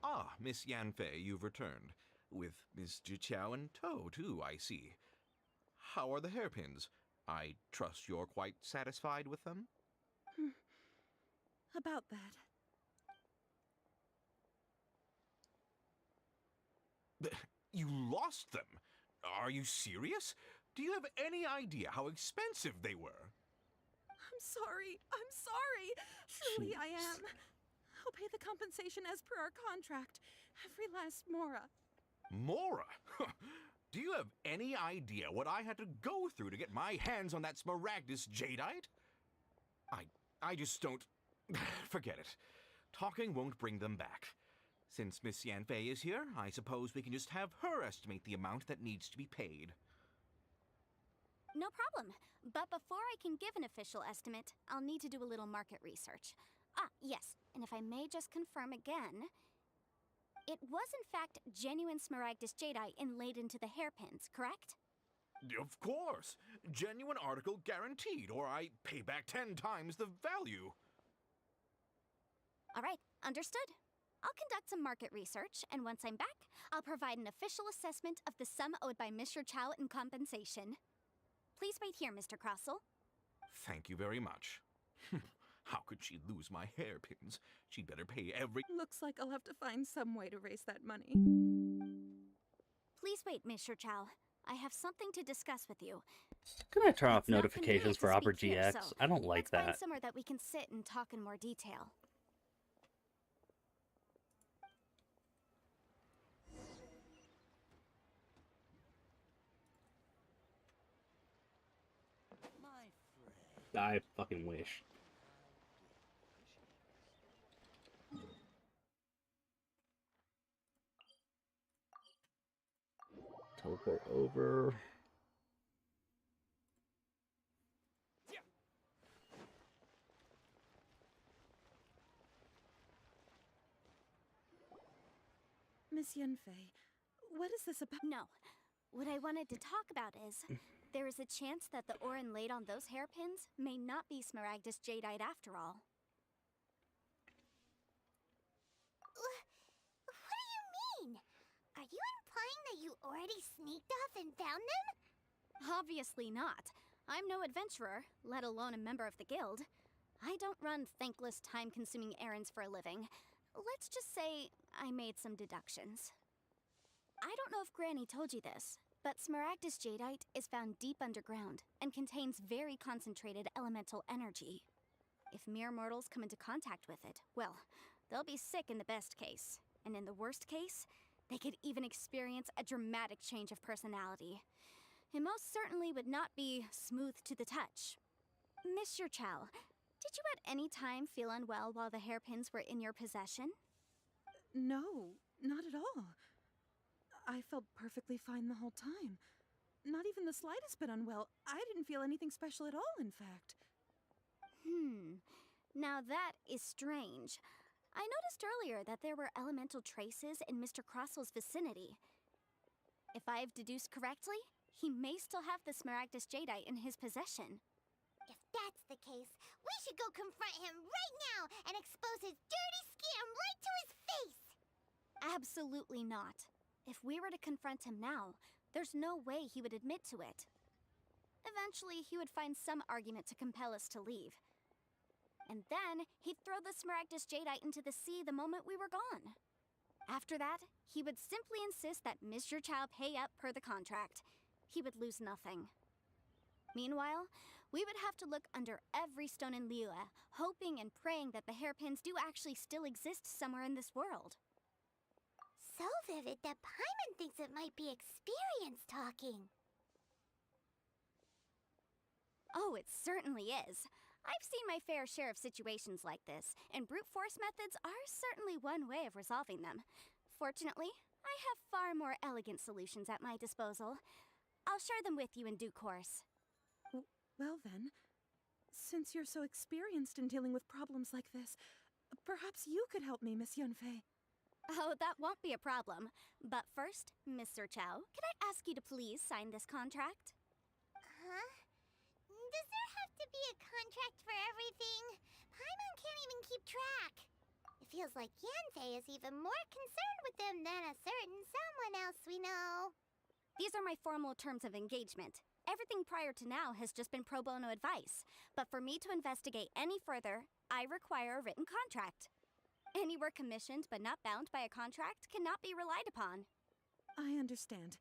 Ah, Miss Yanfei, you've returned. With Miss Jiqiao in tow, too, I see. How are the hairpins? I trust you're quite satisfied with them? About that. You lost them? Are you serious? Do you have any idea how expensive they were? I'm sorry. I'm sorry. Truly, I am. I'll pay the compensation as per our contract. Every last mora. Mora? Do you have any idea what I had to go through to get my hands on that Smaragdus jadeite? I just don't... Forget it. Talking won't bring them back. Since Miss Yanfei is here, I suppose we can just have her estimate the amount that needs to be paid. No problem. But before I can give an official estimate, I'll need to do a little market research. Ah, yes, and if I may just confirm again, it was in fact genuine Smaragdus jadeite inlaid into the hairpins, correct? Of course! Genuine article guaranteed, or I pay back 10 times the value. All right, understood. I'll conduct some market research, and once I'm back, I'll provide an official assessment of the sum owed by Mr. Chow in compensation. Please wait here, Mr. Crossell. Thank you very much. How could she lose my hairpins? She'd better pay every... Looks like I'll have to find some way to raise that money. Please wait, Mr. Chow. I have something to discuss with you. Can I turn off It's not notifications for convenient to Opera speak here, GX? so I don't like let's find that. somewhere that we can sit and talk in more detail. I fucking wish. Teleport over. Miss Yanfei, what is this about? No. What I wanted to talk about is, there is a chance that the ore inlaid on those hairpins may not be Smaragdus jadeite after all. What do you mean? Are you implying that you already sneaked off and found them? Obviously not. I'm no adventurer, let alone a member of the guild. I don't run thankless, time-consuming errands for a living. Let's just say I made some deductions. I don't know if Granny told you this, but Smaragdus jadeite is found deep underground and contains very concentrated elemental energy. If mere mortals come into contact with it, well, they'll be sick in the best case. And in the worst case, they could even experience a dramatic change of personality. It most certainly would not be smooth to the touch. Mr. Chow, did you at any time feel unwell while the hairpins were in your possession? No, not at all. I felt perfectly fine the whole time. Not even the slightest bit unwell. I didn't feel anything special at all, in fact. Now that is strange. I noticed earlier that there were elemental traces in Mr. Crossell's vicinity. If I've deduced correctly, he may still have the Smaragdus jadeite in his possession. If that's the case, we should go confront him right now and expose his dirty scam right to his face! Absolutely not. If we were to confront him now, there's no way he would admit to it. Eventually, he would find some argument to compel us to leave. And then, he'd throw the Smaragdus jadeite into the sea the moment we were gone. After that, he would simply insist that Mr. Chow pay up per the contract. He would lose nothing. Meanwhile, we would have to look under every stone in Liyue, hoping and praying that the hairpins do actually still exist somewhere in this world. So vivid that Paimon thinks it might be experience talking. Oh, it certainly is. I I've seen my fair share of situations like this, and brute force methods are certainly one way of resolving them. Fortunately, I have far more elegant solutions at my disposal. I'll share them with you in due course. Well then, since you're so experienced in dealing with problems like this, perhaps you could help me, Miss Yunfei. Oh, that won't be a problem. But first, Mr. Chow, can I ask you to please sign this contract? Huh? Does there have to be a contract for everything? Paimon can't even keep track. It feels like Yanfei is even more concerned with them than a certain someone else we know. These are my formal terms of engagement. Everything prior to now has just been pro bono advice. But for me to investigate any further, I require a written contract. Any work commissioned but not bound by a contract cannot be relied upon. I understand.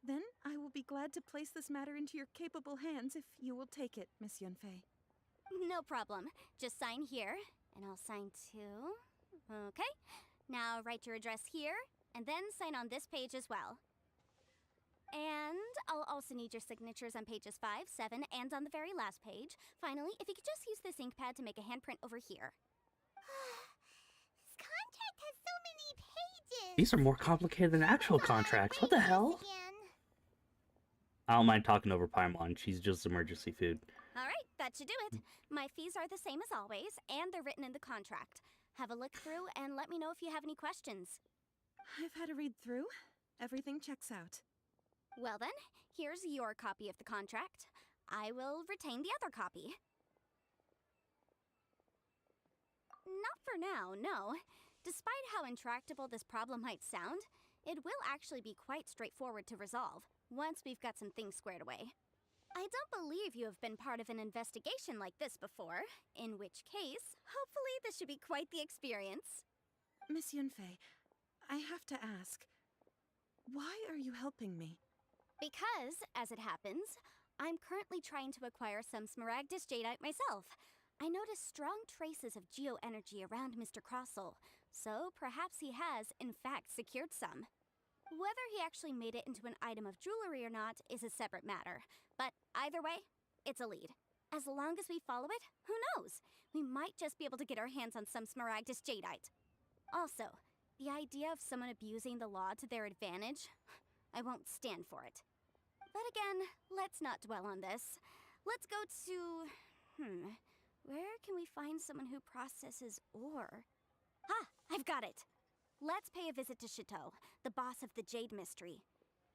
Then I will be glad to place this matter into your capable hands if you will take it, Miss Yunfei. No problem. Just sign here, and I'll sign too. Okay. Now write your address here, and then sign on this page as well. And I'll also need your signatures on pages 5, 7, and on the very last page. Finally, if you could just use this ink pad to make a handprint over here. This contract has so many pages. These are more complicated than actual contracts. What the hell? I don't mind talking over Paimon. She's just emergency food. Alright, that should do it. My fees are the same as always, and they're written in the contract. Have a look through and let me know if you have any questions. I've had a read through. Everything checks out. Well then, here's your copy of the contract. I will retain the other copy. Not for now, no. Despite how intractable this problem might sound, it will actually be quite straightforward to resolve, once we've got some things squared away. I don't believe you have been part of an investigation like this before, in which case, hopefully this should be quite the experience. Miss Yunfei, I have to ask, why are you helping me? Because, as it happens, I'm currently trying to acquire some Smaragdus Jadeite myself. I noticed strong traces of geoenergy around Mr. Crossel, so perhaps he has, in fact, secured some. Whether he actually made it into an item of jewelry or not is a separate matter, but either way, it's a lead. As long as we follow it, who knows? We might just be able to get our hands on some Smaragdus Jadeite. Also, the idea of someone abusing the law to their advantage, I won't stand for it. But again, let's not dwell on this. Let's go to... where can we find someone who processes ore? Ah, I've got it! Let's pay a visit to Chateau, the boss of the Jade Mystery.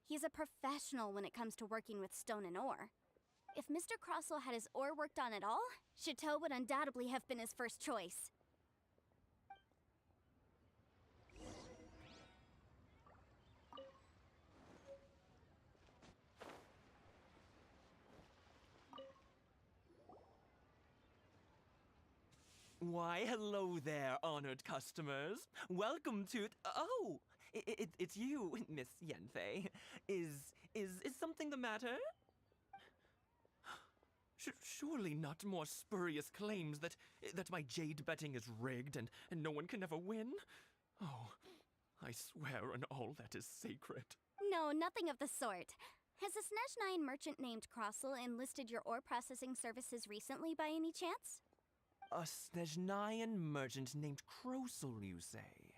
He's a professional when it comes to working with stone and ore. If Mr. Crossel had his ore worked on at all, Chateau would undoubtedly have been his first choice. Why, hello there, honored customers. Welcome to... Oh! It's you, Miss Yanfei. Is something the matter? Surely not more spurious claims that my jade betting is rigged and no one can ever win? Oh, I swear on all that is sacred. No, nothing of the sort. Has a Snezhnine merchant named Crossel enlisted your ore processing services recently by any chance? A Snezhnine merchant named Crossel, you say?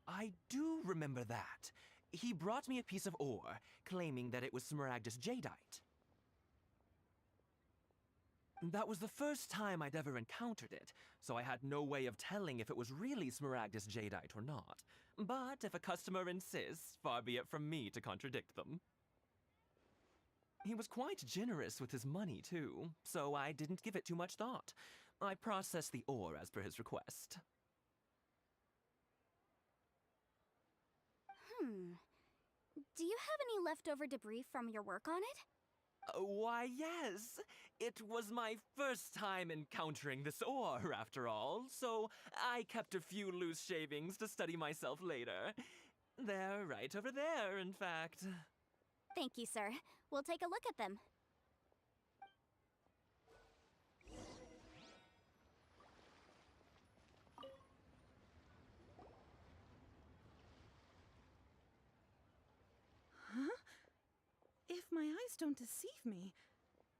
I do remember that. He brought me a piece of ore, claiming that it was Smaragdus Jadeite. That was the first time I'd ever encountered it, so I had no way of telling if it was really Smaragdus Jadeite or not. But if a customer insists, far be it from me to contradict them. He was quite generous with his money, too, so I didn't give it too much thought. I processed the ore as per his request. Do you have any leftover debris from your work on it? Why, yes. It was my first time encountering this ore, after all, so I kept a few loose shavings to study myself later. They're right over there, in fact. Thank you, sir. We'll take a look at them. Huh? If my eyes don't deceive me,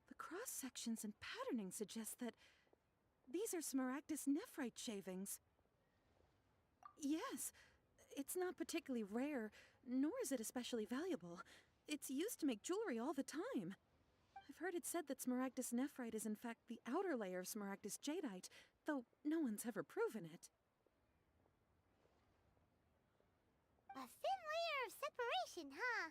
the cross sections and patterning suggest that these are Smaragdus nephrite shavings. Yes, it's not particularly rare, nor is it especially valuable. It's used to make jewelry all the time. I've heard it said that Smaragdus nephrite is in fact the outer layer of Smaragdus jadeite, though no one's ever proven it. A thin layer of separation, huh?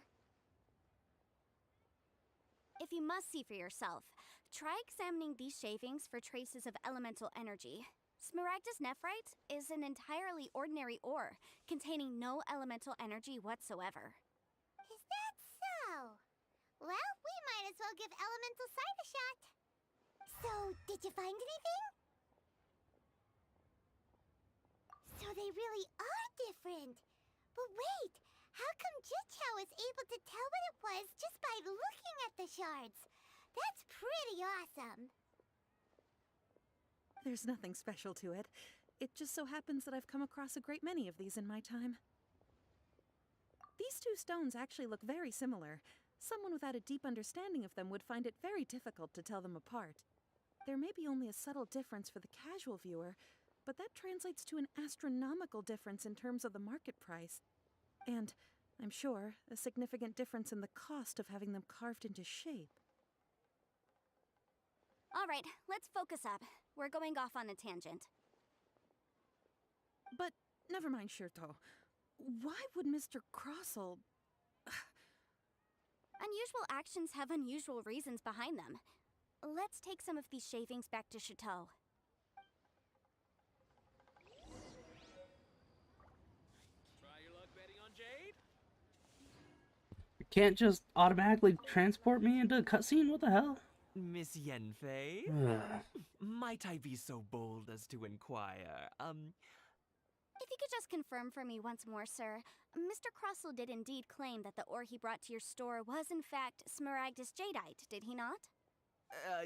If you must see for yourself, try examining these shavings for traces of elemental energy. Smaragdus nephrite is an entirely ordinary ore, containing no elemental energy whatsoever. Is that so? Well, we might as well give elemental sight a shot. So, did you find anything? So they really are different. But wait, how come Jichao was able to tell what it was just by looking at the shards? That's pretty awesome. There's nothing special to it. It just so happens that I've come across a great many of these in my time. These two stones actually look very similar. Someone without a deep understanding of them would find it very difficult to tell them apart. There may be only a subtle difference for the casual viewer, but that translates to an astronomical difference in terms of the market price. And, I'm sure, a significant difference in the cost of having them carved into shape. All right, let's focus up. We're going off on a tangent. But, never mind, Shirto. Why would Mr. Crossell... Unusual actions have unusual reasons behind them. Let's take some of these shavings back to Chateau. Try your luck betting on Jade? You can't just automatically transport me into a cutscene? What the hell? Miss Yanfei? Might I be so bold as to inquire, If you could just confirm for me once more, sir. Mr. Crossell did indeed claim that the ore he brought to your store was in fact Smaragdus jadeite, did he not?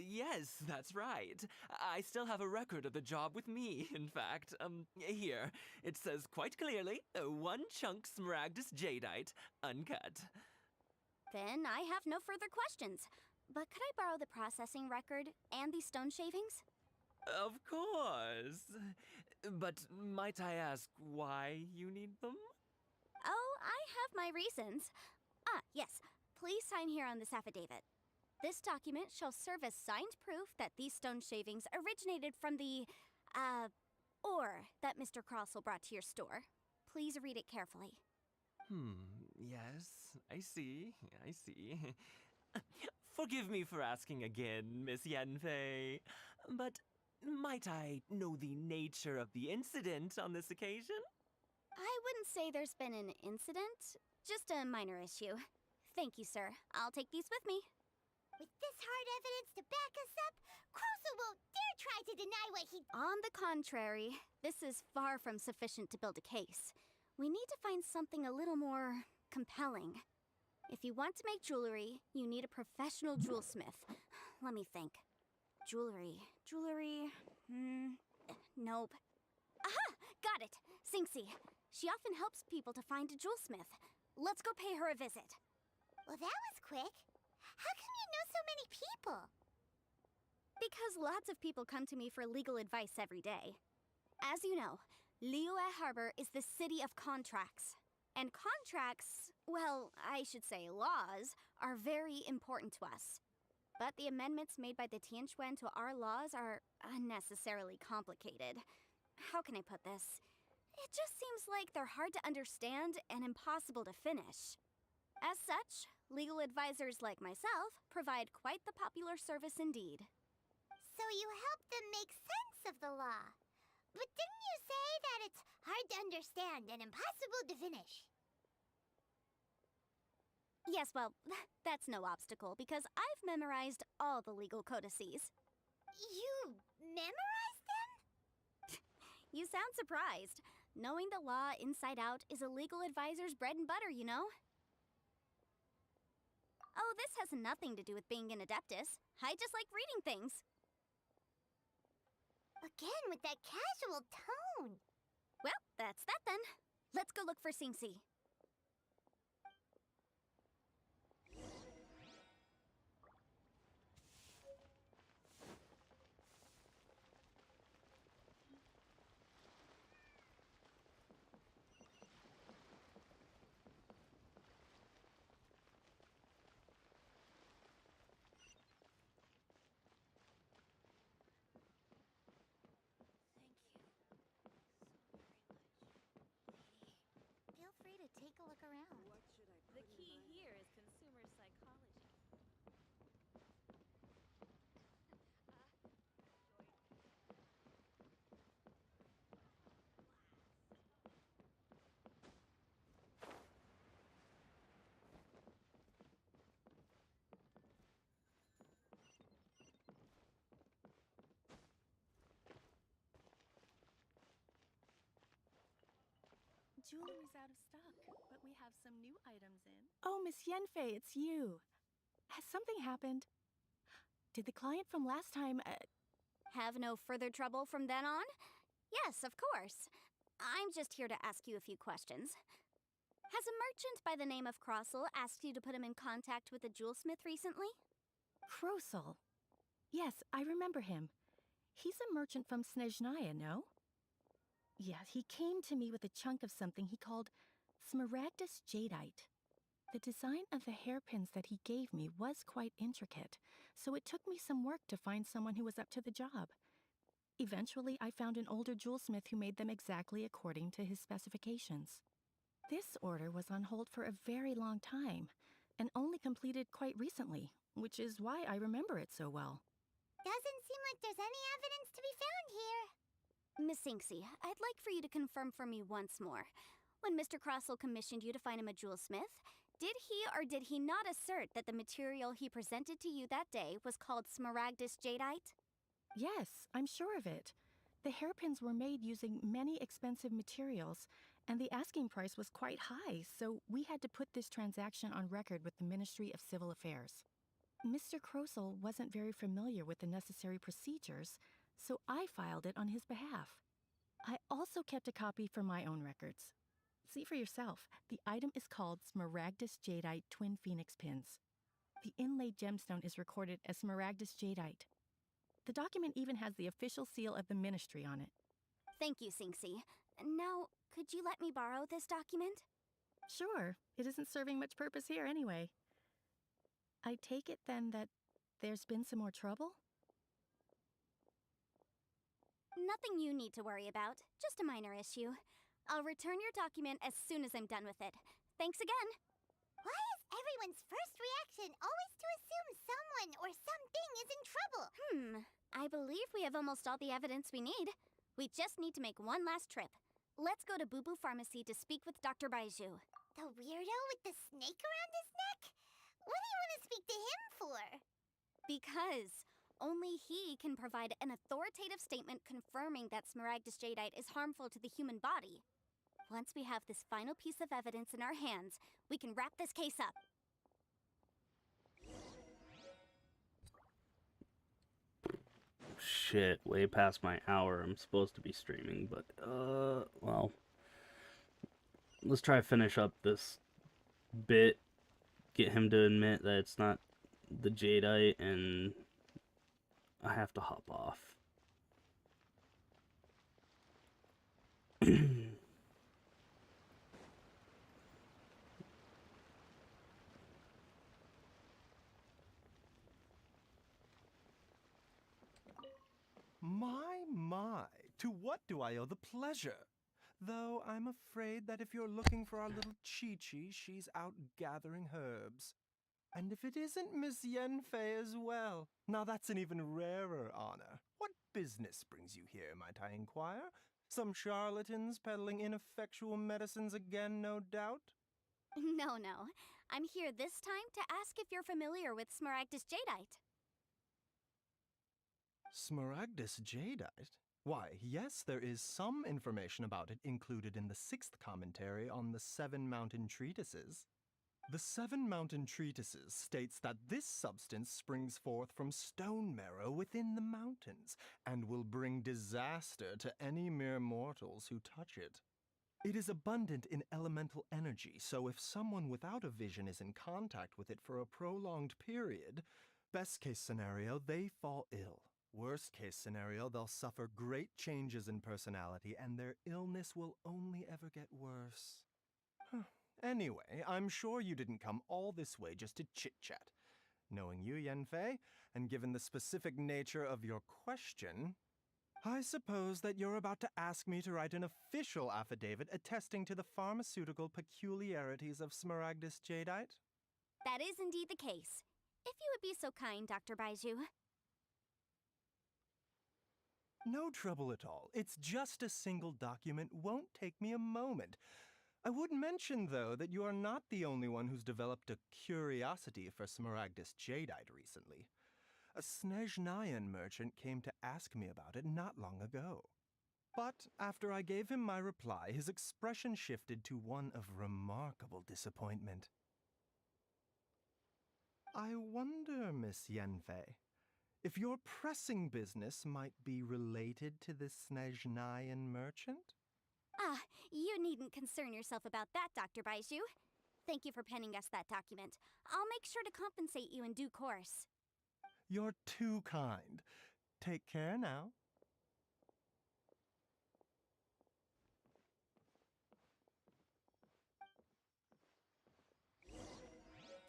Yes, that's right. I still have a record of the job with me, in fact. Here. It says quite clearly, 1 chunk Smaragdus jadeite, uncut. Then I have no further questions. But could I borrow the processing record and these stone shavings? Of course. But might I ask why you need them? Oh, I have my reasons. Ah, yes. Please sign here on this affidavit. This document shall serve as signed proof that these stone shavings originated from the, ore that Mr. Crossell brought to your store. Please read it carefully. Yes, I see. Forgive me for asking again, Miss Yanfei, but might I know the nature of the incident on this occasion? I wouldn't say there's been an incident, just a minor issue. Thank you, sir. I'll take these with me. With this hard evidence to back us up, Crossell won't dare try to deny what he... On the contrary, this is far from sufficient to build a case. We need to find something a little more compelling. If you want to make jewelry, you need a professional jewelsmith. Let me think. Jewelry. Nope. Aha! Got it! Sinxi. She often helps people to find a jewelsmith. Let's go pay her a visit. Well, that was quick. How come you know so many people? Because lots of people come to me for legal advice every day. As you know, Liyue Harbor is the city of contracts. And contracts, well, I should say laws, are very important to us. But the amendments made by the Tianquan to our laws are unnecessarily complicated. How can I put this? It just seems like they're hard to understand and impossible to finish. As such, legal advisors like myself provide quite the popular service indeed. So you help them make sense of the law. But didn't you say that it's hard to understand and impossible to finish? Yes, well, that's no obstacle because I've memorized all the legal codices. You memorized them? You sound surprised. Knowing the law inside out is a legal advisor's bread and butter, you know? Oh, this has nothing to do with being an adeptus. I just like reading things. Again with that casual tone. Well, that's that then. Let's go look for Sinxi. jewelry's out of stock, but we have some new items in. Oh, Miss Yenfei, it's you. Has something happened? Did the client from last time, Have no further trouble from then on? Yes, of course. I'm just here to ask you a few questions. Has a merchant by the name of Crossel asked you to put him in contact with a jewelsmith recently? Krosel? Yes, I remember him. He's a merchant from Snezhnaya, no? Yeah, he came to me with a chunk of something he called Smaragdus Jadeite. The design of the hairpins that he gave me was quite intricate, so it took me some work to find someone who was up to the job. Eventually, I found an older jewelsmith who made them exactly according to his specifications. This order was on hold for a very long time, and only completed quite recently, which is why I remember it so well. Doesn't seem like there's any evidence to be found here. Miss Inksy, I'd like for you to confirm for me once more. When Mr. Crossel commissioned you to find him a jewelsmith, did he or did he not assert that the material he presented to you that day was called Smaragdus Jadeite? Yes, I'm sure of it. The hairpins were made using many expensive materials, and the asking price was quite high, so we had to put this transaction on record with the Ministry of Civil Affairs. Mr. Krosel wasn't very familiar with the necessary procedures, so I filed it on his behalf. I also kept a copy for my own records. See for yourself, the item is called Smaragdus Jadeite Twin Phoenix Pins. The inlaid gemstone is recorded as Smaragdus Jadeite. The document even has the official seal of the ministry on it. Thank you, Sinksy. Now, could you let me borrow this document? Sure, it isn't serving much purpose here anyway. I take it then that there's been some more trouble? Nothing you need to worry about, just a minor issue. I'll return your document as soon as I'm done with it. Thanks again. Why is everyone's first reaction always to assume someone or something is in trouble? I believe we have almost all the evidence we need. We just need to make one last trip. Let's go to Boo Boo Pharmacy to speak with Dr. Baiju. The weirdo with the snake around his neck? What do you want to speak to him for? Because only he can provide an authoritative statement confirming that Smaragdus Jadeite is harmful to the human body. Once we have this final piece of evidence in our hands, we can wrap this case up. Shit, way past my hour. I'm supposed to be streaming, but, well. Let's try to finish up this bit. Get him to admit that it's not the Jadeite, and I have to hop off. My, to what do I owe the pleasure? Though I'm afraid that if you're looking for our little Chi-Chi, she's out gathering herbs. And if it isn't Miss Yenfei as well, now that's an even rarer honor. What business brings you here, might I inquire? Some charlatans peddling ineffectual medicines again, no doubt? No. I'm here this time to ask if you're familiar with Smaragdus Jadeite. Smaragdus Jadeite? Why, yes, there is some information about it included in the 6th commentary on the 7 Mountain Treatises. The 7 Mountain Treatises states that this substance springs forth from stone marrow within the mountains, and will bring disaster to any mere mortals who touch it. It is abundant in elemental energy, so if someone without a vision is in contact with it for a prolonged period, best case scenario, they fall ill. Worst case scenario, they'll suffer great changes in personality, and their illness will only ever get worse. Anyway, I'm sure you didn't come all this way just to chit-chat. Knowing you, Yenfei, and given the specific nature of your question, I suppose that you're about to ask me to write an official affidavit attesting to the pharmaceutical peculiarities of Smaragdus Jadeite? That is indeed the case. If you would be so kind, Dr. Baiju. No trouble at all. It's just a single document. Won't take me a moment. I would mention, though, that you are not the only one who's developed a curiosity for Smaragdus Jadeite recently. A Snezhnayan merchant came to ask me about it not long ago. But after I gave him my reply, his expression shifted to one of remarkable disappointment. I wonder, Miss Yanfei, if your pressing business might be related to this Snezhnayan merchant? Ah, you needn't concern yourself about that, Dr. Baizhu. Thank you for penning us that document. I'll make sure to compensate you in due course. You're too kind. Take care now.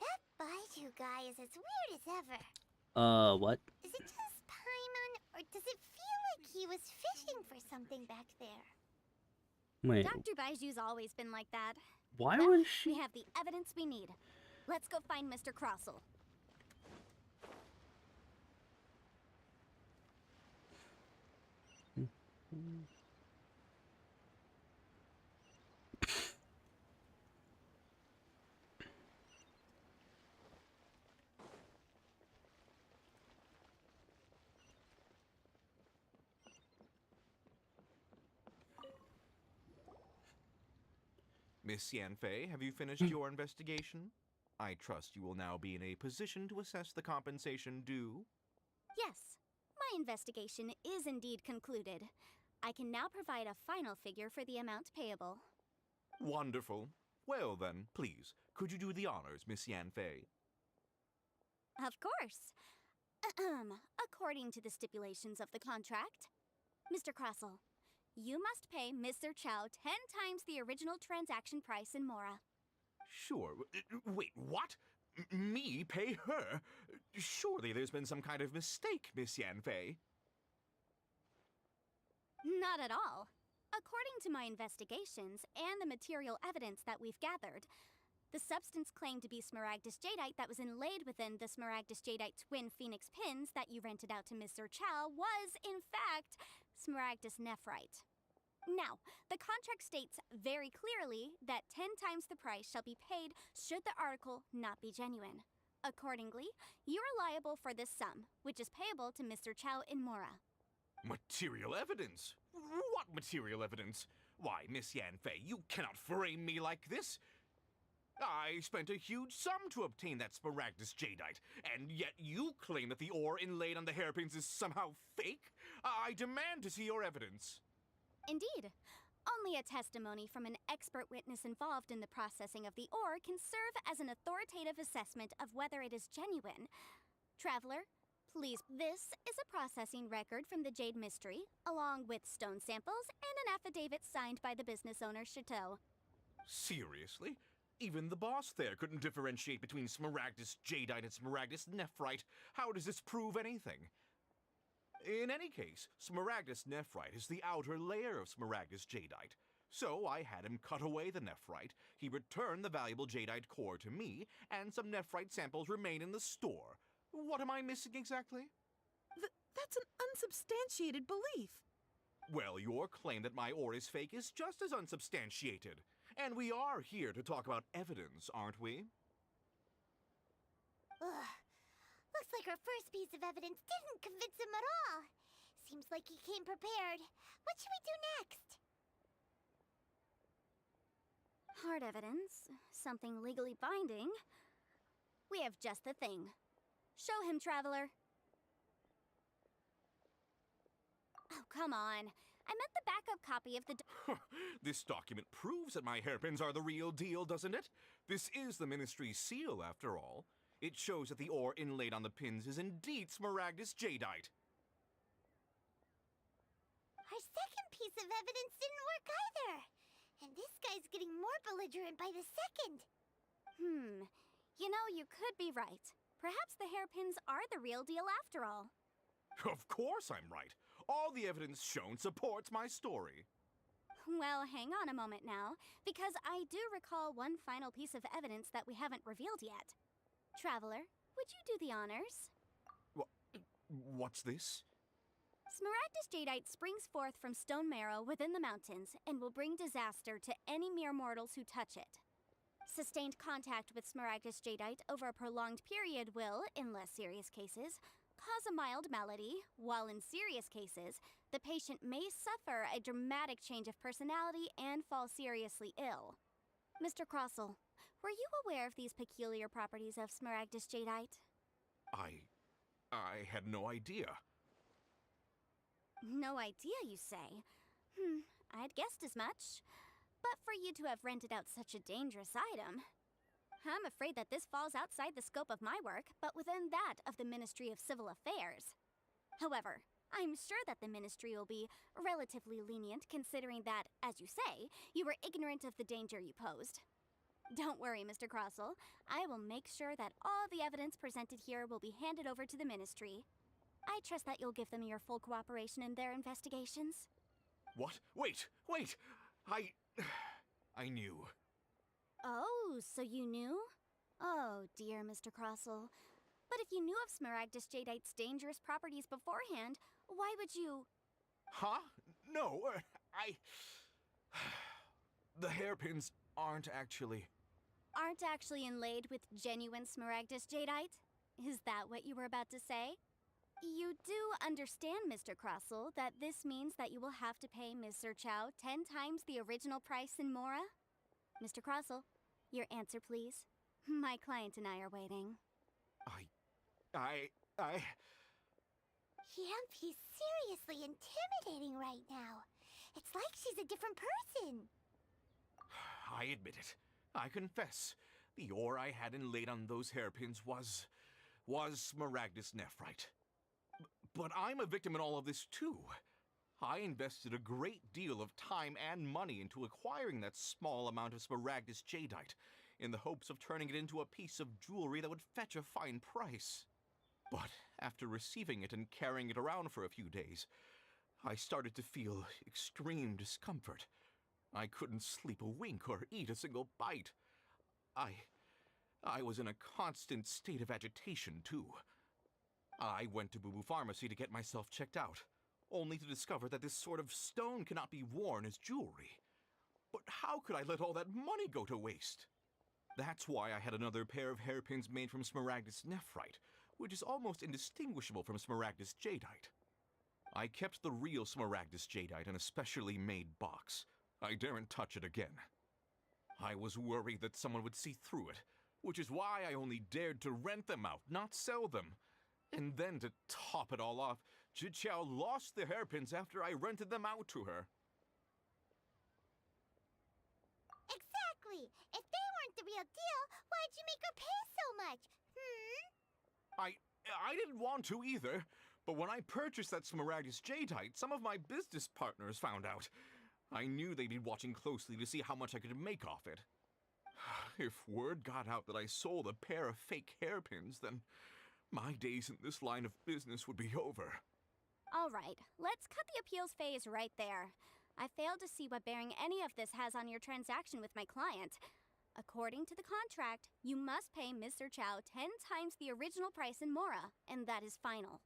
That Baizhu guy is as weird as ever. What? Is it just Paimon, or does it feel like he was fishing for something back there? Wait, Dr. Baiju's always been like that. why Well, was she? We have the evidence we need. Let's go find Mr. Crossell. Miss Yanfei, have you finished your investigation? I trust you will now be in a position to assess the compensation due. Yes, my investigation is indeed concluded. I can now provide a final figure for the amount payable. Wonderful. Well then, please, could you do the honors, Miss Yanfei? Of course. According to the stipulations of the contract, Mr. Crossell, you must pay Mr. Chow 10 times the original transaction price in Mora. Sure. Wait, what? Me pay her? Surely there's been some kind of mistake, Miss Yanfei. Not at all. According to my investigations and the material evidence that we've gathered, the substance claimed to be Smaragdus jadeite that was inlaid within the Smaragdus jadeite twin phoenix pins that you rented out to Mr. Chow was, in fact, Smaragdus nephrite. Now, the contract states very clearly that 10 times the price shall be paid should the article not be genuine. Accordingly, you are liable for this sum, which is payable to Mr. Chow in Mora. Material evidence? What material evidence? Why, Miss Yanfei, you cannot frame me like this. I spent a huge sum to obtain that Smaragdus jadeite, and yet you claim that the ore inlaid on the hairpins is somehow fake? I demand to see your evidence. Indeed. Only a testimony from an expert witness involved in the processing of the ore can serve as an authoritative assessment of whether it is genuine. Traveler, please. This is a processing record from the Jade Mystery, along with stone samples and an affidavit signed by the business owner, Chateau. Seriously? Even the boss there couldn't differentiate between Smaragdus jadeite and Smaragdus nephrite. How does this prove anything? In any case, Smaragdus nephrite is the outer layer of Smaragdus jadeite. So I had him cut away the nephrite, he returned the valuable jadeite core to me, and some nephrite samples remain in the store. What am I missing exactly? That's an unsubstantiated belief. Well, your claim that my ore is fake is just as unsubstantiated. And we are here to talk about evidence, aren't we? Ugh. Looks like our first piece of evidence didn't convince him at all. Seems like he came prepared. What should we do next? Hard evidence, something legally binding. We have just the thing. Show him, Traveler. Oh, come on. I meant the backup copy of the... This document proves that my hairpins are the real deal, doesn't it? This is the Ministry's seal, after all. It shows that the ore inlaid on the pins is indeed Smaragdus jadeite. Our second piece of evidence didn't work either. And this guy's getting more belligerent by the second. You know, you could be right. Perhaps the hairpins are the real deal after all. Of course I'm right. All the evidence shown supports my story. Well, hang on a moment now, because I do recall one final piece of evidence that we haven't revealed yet. Traveler, would you do the honors? What's this? Smaragdus jadeite springs forth from stone marrow within the mountains and will bring disaster to any mere mortals who touch it. Sustained contact with Smaragdus jadeite over a prolonged period will, in less serious cases, cause a mild malady, while in serious cases, the patient may suffer a dramatic change of personality and fall seriously ill. Mr. Crossell, were you aware of these peculiar properties of Smaragdus jadeite? I had no idea. No idea, you say? I'd guessed as much. But for you to have rented out such a dangerous item, I'm afraid that this falls outside the scope of my work, but within that of the Ministry of Civil Affairs. However, I'm sure that the Ministry will be relatively lenient considering that, as you say, you were ignorant of the danger you posed. Don't worry, Mr. Crossell. I will make sure that all the evidence presented here will be handed over to the Ministry. I trust that you'll give them your full cooperation in their investigations. What? Wait! I knew. Oh, so you knew? Oh, dear Mr. Crossell. But if you knew of Smaragdus jadeite's dangerous properties beforehand, why would you... Huh? No, The hairpins aren't actually inlaid with genuine Smaragdus jadeite? Is that what you were about to say? You do understand, Mr. Crossell, that this means that you will have to pay Ms. Zerchow 10 times the original price in Mora? Mr. Crossell, your answer, please. My client and I are waiting. Yamp, he's seriously intimidating right now. It's like she's a different person. I admit it. I confess. The ore I had inlaid on those hairpins was Smaragdus nephrite. But I'm a victim in all of this too. I invested a great deal of time and money into acquiring that small amount of Smaragdus jadeite, in the hopes of turning it into a piece of jewelry that would fetch a fine price. But after receiving it and carrying it around for a few days, I started to feel extreme discomfort. I couldn't sleep a wink or eat a single bite. I was in a constant state of agitation, too. I went to Boo Boo Pharmacy to get myself checked out, only to discover that this sort of stone cannot be worn as jewelry. But how could I let all that money go to waste? That's why I had another pair of hairpins made from Smaragdus nephrite, which is almost indistinguishable from Smaragdus jadeite. I kept the real Smaragdus jadeite in a specially made box. I daren't touch it again. I was worried that someone would see through it, which is why I only dared to rent them out, not sell them. And then to top it all off, Zhiqiao lost the hairpins after I rented them out to her. Exactly! If they weren't the real deal, why'd you make her pay so much? I didn't want to either, but when I purchased that Smaragdus jadeite, some of my business partners found out. I knew they'd be watching closely to see how much I could make off it. If word got out that I sold a pair of fake hairpins, then my days in this line of business would be over. All right, let's cut the appeals phase right there. I failed to see what bearing any of this has on your transaction with my client. According to the contract, you must pay Ms. Zerchow 10 times the original price in Mora, and that is final.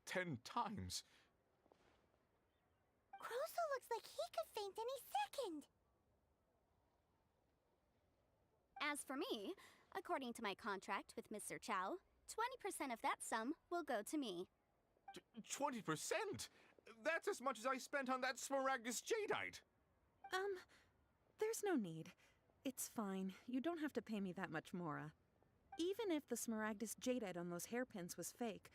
10 times? Crossell looks like he could faint any second. As for me, according to my contract with Ms. Zerchow, 20% of that sum will go to me. 20%? That's as much as I spent on that Smaragdus jadeite. There's no need. It's fine. You don't have to pay me that much, Mora. Even if the Smaragdus jadeite on those hairpins was fake,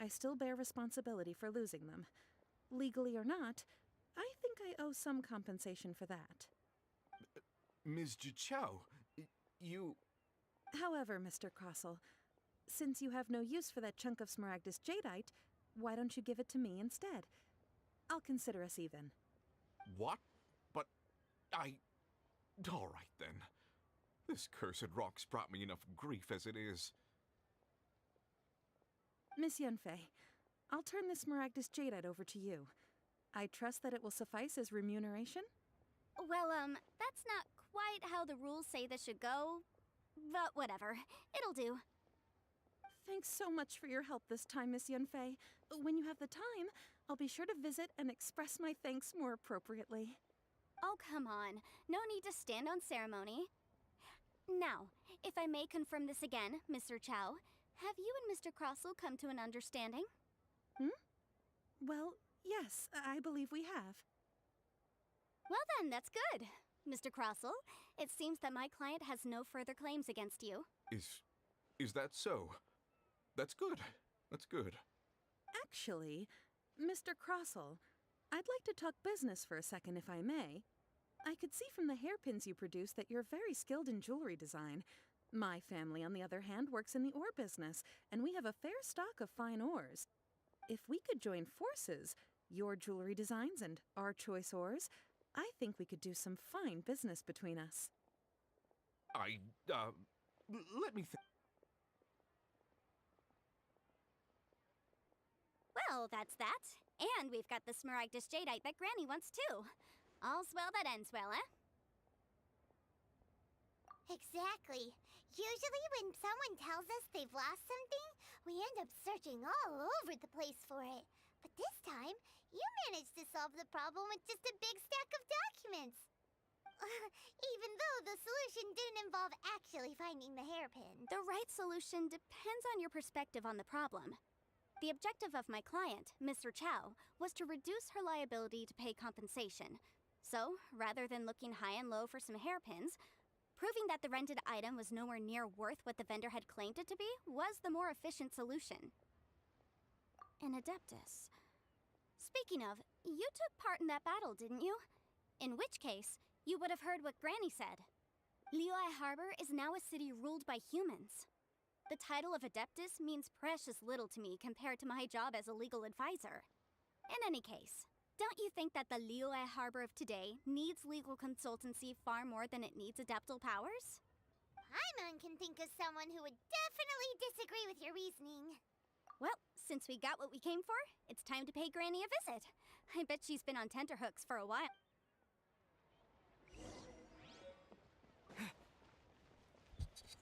I still bear responsibility for losing them. Legally or not, I think I owe some compensation for that. Ms. Zhiqiao, you... However, Mr. Crossell, since you have no use for that chunk of Smaragdus jadeite, why don't you give it to me instead? I'll consider us even. What? But all right, then. This cursed rock's brought me enough grief as it is. Miss Yunfei, I'll turn this Smaragdus jadeite over to you. I trust that it will suffice as remuneration? Well, that's not quite how the rules say this should go. But whatever. It'll do. Thanks so much for your help this time, Miss Yunfei. When you have the time, I'll be sure to visit and express my thanks more appropriately. Oh, come on. No need to stand on ceremony. Now, if I may confirm this again, Ms. Zerchow, Have you and Mr. Crossell come to an understanding? Well, yes, I believe we have. Well then, that's good. Mr. Crossell, it seems that my client has no further claims against you. Is that so? That's good. That's good. Actually, Mr. Crossell, I'd like to talk business for a second if I may. I could see from the hairpins you produce that you're very skilled in jewelry design. My family, on the other hand, works in the ore business, and we have a fair stock of fine ores. If we could join forces, your jewelry designs and our choice ores, I think we could do some fine business between us. Let me think. Well, that's that. And we've got the Smaragdus Jadeite that Granny wants too. All's well that ends well, eh? Exactly. Usually when someone tells us they've lost something, we end up searching all over the place for it. But this time, you managed to solve the problem with just a big stack of documents. Even though the solution didn't involve actually finding the hairpin. The right solution depends on your perspective on the problem. The objective of my client, Mr. Chow, was to reduce her liability to pay compensation. So, rather than looking high and low for some hairpins, proving that the rented item was nowhere near worth what the vendor had claimed it to be was the more efficient solution. An Adeptus. Speaking of, you took part in that battle, didn't you? In which case, you would have heard what Granny said. Liyue Harbor is now a city ruled by humans. The title of Adeptus means precious little to me compared to my job as a legal advisor. In any case, don't you think that the Liyue Harbor of today needs legal consultancy far more than it needs adeptal powers? Paimon can think of someone who would definitely disagree with your reasoning. Well, since we got what we came for, it's time to pay Granny a visit. I bet she's been on tenterhooks for a while.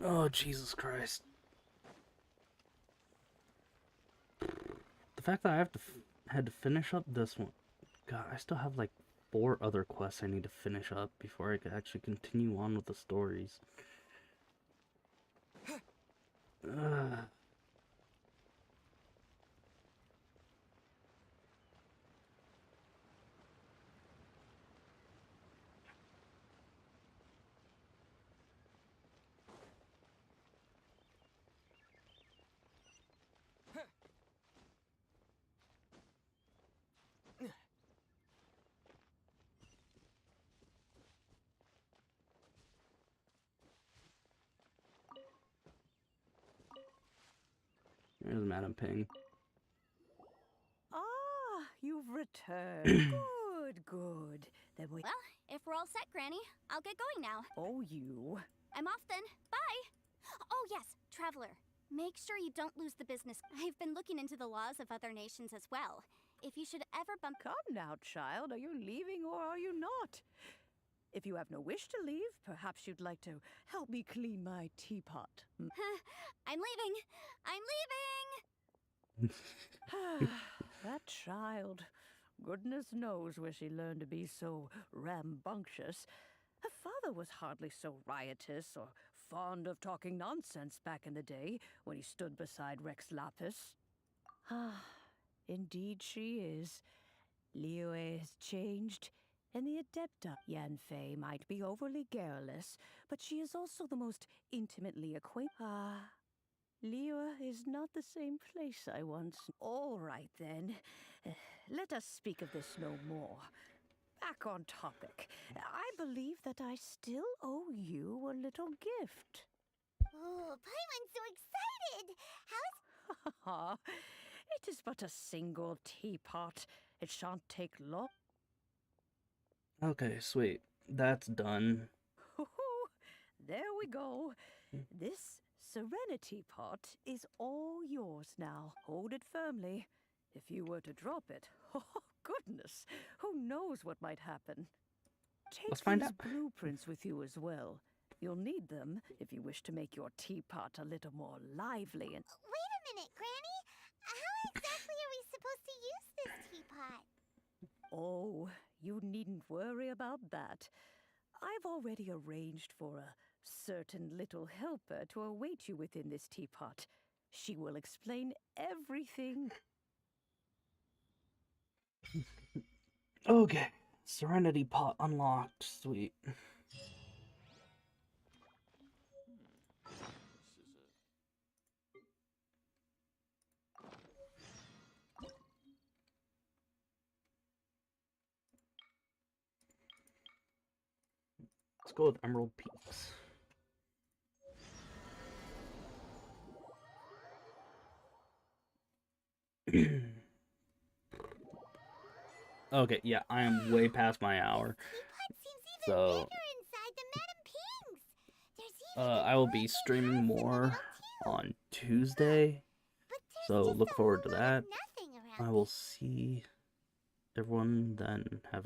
Oh, Jesus Christ. The fact that I have to had to finish up this one. God, I still have like 4 other quests I need to finish up before I could actually continue on with the stories. There's Madam Ping. Ah, you've returned. Good, good. Then we... Well, if we're all set, Granny, I'll get going now. Oh, you. I'm off then. Bye! Oh yes, Traveler. Make sure you don't lose the business. I've been looking into the laws of other nations as well. If you should ever bump... Come now, child. Are you leaving or are you not? If you have no wish to leave, perhaps you'd like to help me clean my teapot. I'm leaving! I'm leaving! That child. Goodness knows where she learned to be so rambunctious. Her father was hardly so riotous or fond of talking nonsense back in the day when he stood beside Rex Lapis. Ah, indeed she is. Liyue has changed, and the Adepta Yanfei might be overly garrulous, but she is also the most intimately acquainted. Ah, Liyue is not the same place I once... All right, then. Let us speak of this no more. Back on topic. I believe that I still owe you a little gift. Oh, Paimon's so excited! How's... It is but a single teapot. It shan't take long. Okay, sweet. That's done. There we go. This Serenity pot is all yours now. Hold it firmly. If you were to drop it, oh goodness, who knows what might happen. Take Let's find these out. blueprints with you as well. You'll need them if you wish to make your teapot a little more lively and... Wait a minute, Granny! How exactly are we supposed to use this teapot? Oh, you needn't worry about that. I've already arranged for a certain little helper to await you within this teapot. She will explain everything. Okay. Serenity pot unlocked. Sweet. Let's go with Emerald Peaks. Okay, yeah, I am way past my hour. So, I will be streaming more on Tuesday. So look forward to that. I will see everyone then. Have